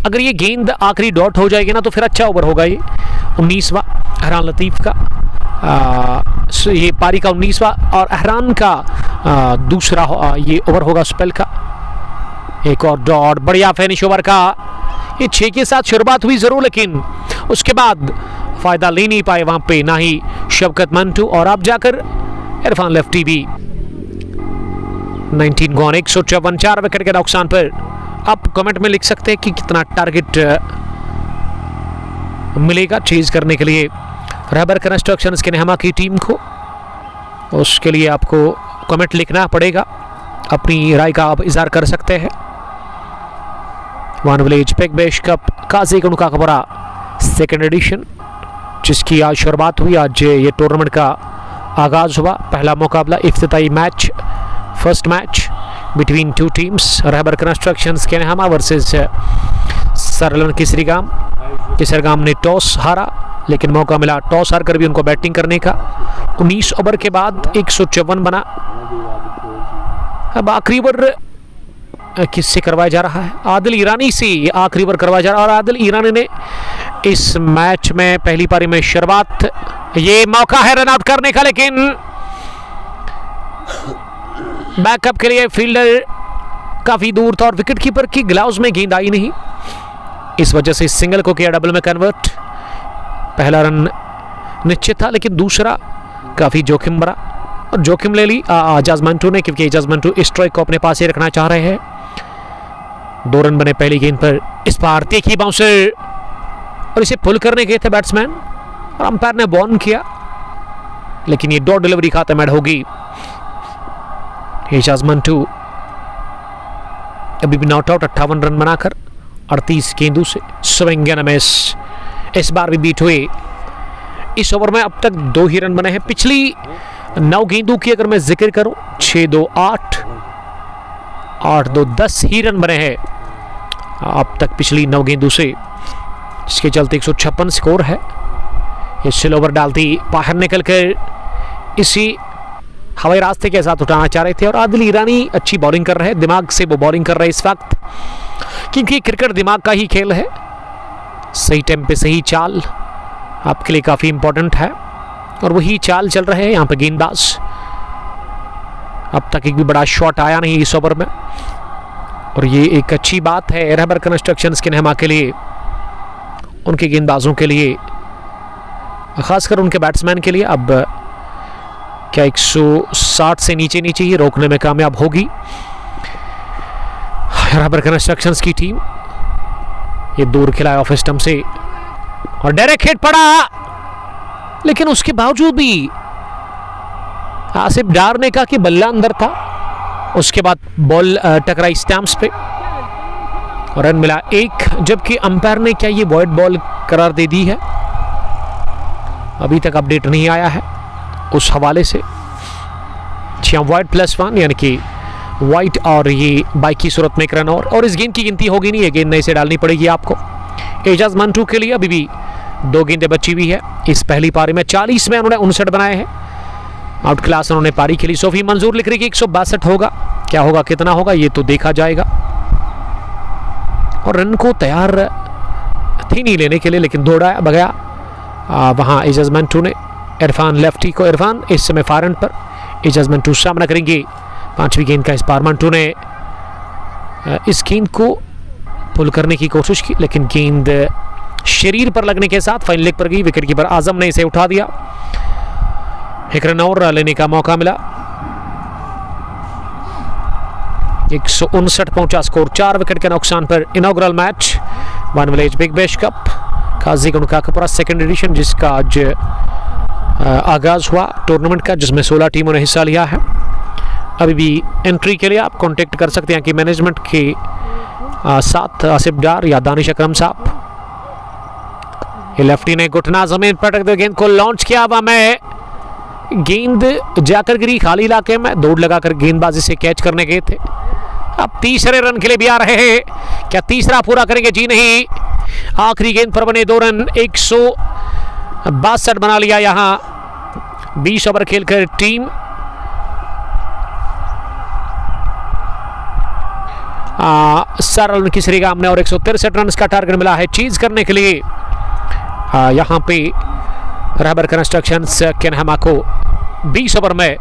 अगर ये गेंद आखिरी डॉट हो जाएगी ना तो फिर अच्छा ओवर होगा ये 19वां हरहान लतीफ़ का, ये पारी का 19वां, और हरहान का दूसरा ये ओवर होगा स्पेल का। एक और डॉट, बढ़िया फिनिश ओवर का। ये 6 के साथ शुरुआत हुई जरूर, लेकिन उसके बाद फायदा ले नहीं पाए वहां पे ना ही शवकत मंटू, और अब जाकर इरफान लेफ्टी भी। 19 गॉन, 154, 4 विकेट के नुकसान पर। आप कमेंट में लिख सकते हैं कि कितना टारगेट मिलेगा चेज करने के लिए रहबर कंस्ट्रक्शंस के नेहमा की टीम को। उसके लिए आपको कमेंट लिखना पड़ेगा, अपनी राय का आप इजहार कर सकते हैं। One village big bash cup Qazigund Kakapora second edition, जिसकी आज शुरुआत हुई, आज ये टूर्नामेंट का आगाज हुआ। पहला मुकाबला इफ्तिताई match, first match between 2 teams, Rahbar constructions के नेहमा वर्सेस सरलन किसरगाम ने टॉस हारा, लेकिन मौका मिला टॉस हार कर भी उनको बैटिंग करने का। 19 ओवर के बाद 154 बना। अब आखिरी ओवर किससे करवाया जा रहा है? आदिल ईरानी से आखिरी ओवर करवाया जा रहा है, और आदिल ईरानी ने इस मैच में पहली पारी में शुरुआत, ये मौका है रन आउट करने का, लेकिन बैकअप के लिए फील्डर काफी दूर था और विकेट कीपर की ग्लव्स में गेंद आई नहीं, इस वजह से सिंगल को किया डबल में कन्वर्ट। पहला रन निश्चित था, लेकिन दूसरा काफी जोखिम भरा, और जोखिम ले ली एजाज मंटू ने, क्योंकि एजाज मंटू इस स्ट्राइक को अपने पास ही रखना चाह रहे हैं। 2 रन बने पहली गेंद पर। इस बार तीखी बाउंसर, और इसे पुल करने गए थे बैट्समैन, और अंपायर ने बॉन किया, लेकिन ये डॉट डिलीवरी खाते में होगी। एजाज मंटू अभी भी नॉट आउट, 58 रन बनाकर 38 गेंदों से स्विंग एंड मिस। इस बार भी बीट हुए। इस ओवर में अब तक 2 ही रन बने हैं। पिछली 9 गेंदों की अगर मैं जिक्र करूं, 6-2 8, 8-2 10 ही रन बने हैं अब तक पिछली 9 गेंदों से, इसके चलते 156 स्कोर है। ये स्लो ओवर डालती बाहर निकलकर इसी हवाई रास्ते के साथ उठाना चाह रहे थे, और आदिल ईरानी अच्छी बॉलिंग कर रहे हैं, दिमाग से वो बॉलिंग कर रहे हैं इस वक्त, क्योंकि क्रिकेट दिमाग का ही खेल है। सही टाइम पे सही चाल आपके लिए काफ़ी इंपॉर्टेंट है, और वही चाल चल रहे हैं यहाँ पे गेंदबाज। अब तक एक भी बड़ा शॉट आया नहीं इस ओवर में, और ये एक अच्छी बात है रहबर कंस्ट्रक्शंस के नेहमा के लिए, उनके गेंदबाजों के लिए, खासकर उनके बैट्समैन के लिए। अब क्या 160 से नीचे ही रोकने में कामयाब होगी रहबर कंस्ट्रक्शंस की टीम। ये दूर खिलाया ऑफ स्टंप से, और डायरेक्ट हिट पड़ा, लेकिन उसके बावजूद भी आसिफ डार ने कहा कि बल्ला अंदर था। उसके बाद बॉल टकराई स्टंप्स पे और रन मिला 1, जबकि अंपायर ने क्या ये वॉइड बॉल करार दे दी है, अभी तक अपडेट नहीं आया है उस हवाले से। वाइड +1 यानी कि वाइट और ये बाइक की सूरत में एक रन, और इस गेंद की गिनती होगी नहीं, ये गेंद नई से डालनी पड़ेगी आपको। एजाज मंटू के लिए अभी भी 2 गेंदें बची हुई है इस पहली पारी में। 40 में उन्होंने 59 बनाए हैं। आउट क्लास उन्होंने पारी खेली। सोफी मंजूर लिख रही कि 162 होगा, क्या होगा कितना होगा ये तो देखा जाएगा। और रन को तैयार थी नहीं लेने के लिए, लेकिन दौड़ाया भगाया वहाँ एजाज मंटू ने। इरफान लेफ्टी को, इरफान इस समय फार एंड पर, एजाज मंटू सामना करेंगे। 5वीं गेंद का इस बार मंटू ने इस गेंद को पुल करने की कोशिश की, लेकिन गेंद शरीर पर लगने के साथ फाइन लेग पर गई। विकेट कीपर आजम ने इसे उठा दिया। 1 रन और लेने का मौका मिला। 159 पहुंचा स्कोर। 4 विकेट के नुकसान पर inaugural match one village big bash cup Qazigund Kakapora second edition, जिसका आज आगाज हुआ टूर्नामेंट का, जिसमें 16 टीमों ने हिस्सा लिया है। अभी भी एंट्री के लिए आप कांटेक्ट कर सकते हैं कि मैनेजमेंट के साथ आसिफ डार या दानिश अकरम साहब। लेफ्टी ने घुटना जमीन पर रख गेंद को लॉन्च किया। हवा में गेंद जाकर गिरी खाली इलाके में। दौड़ लगाकर गेंदबाजी से कैच करने गए थे। अब तीसरे रन के लिए भी आ रहे हैं। क्या तीसरा पूरा करेंगे? जी नहीं। आखिरी गेंद पर बने 2 रन। 162 बना लिया यहां 20 ओवर खेलकर टीम। सरल रन की श्रीगाम ने और 163 रन का टारगेट मिला है चीज करने के लिए। यहां पे रहबर कंस्ट्रक्शंस केनहमा को 20 ओवर में,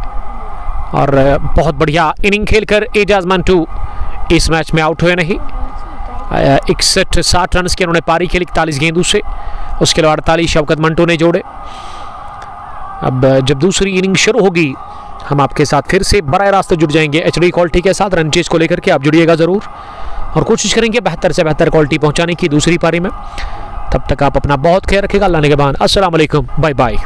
और बहुत बढ़िया इनिंग खेलकर एजाज मंटू इस मैच में आउट हुए नहीं। 61-60 रन की उन्होंने पारी खेली 41 गेंदों से। उसके अलावा 48 शौकत मंटू ने जोड़े। अब जब दूसरी इनिंग शुरू होगी हम आपके साथ फिर से बराह रास्त जुड़ जाएंगे एचडी क्वालिटी के साथ। रन चेज को लेकर के आप जुड़िएगा ज़रूर और कोशिश करेंगे बेहतर से बेहतर क्वालिटी पहुंचाने की दूसरी पारी में। तब तक आप अपना बहुत ख्याल रखिएगा। अल्लाह ने के बाद अस्सलाम वालेकुम, बाय बाय।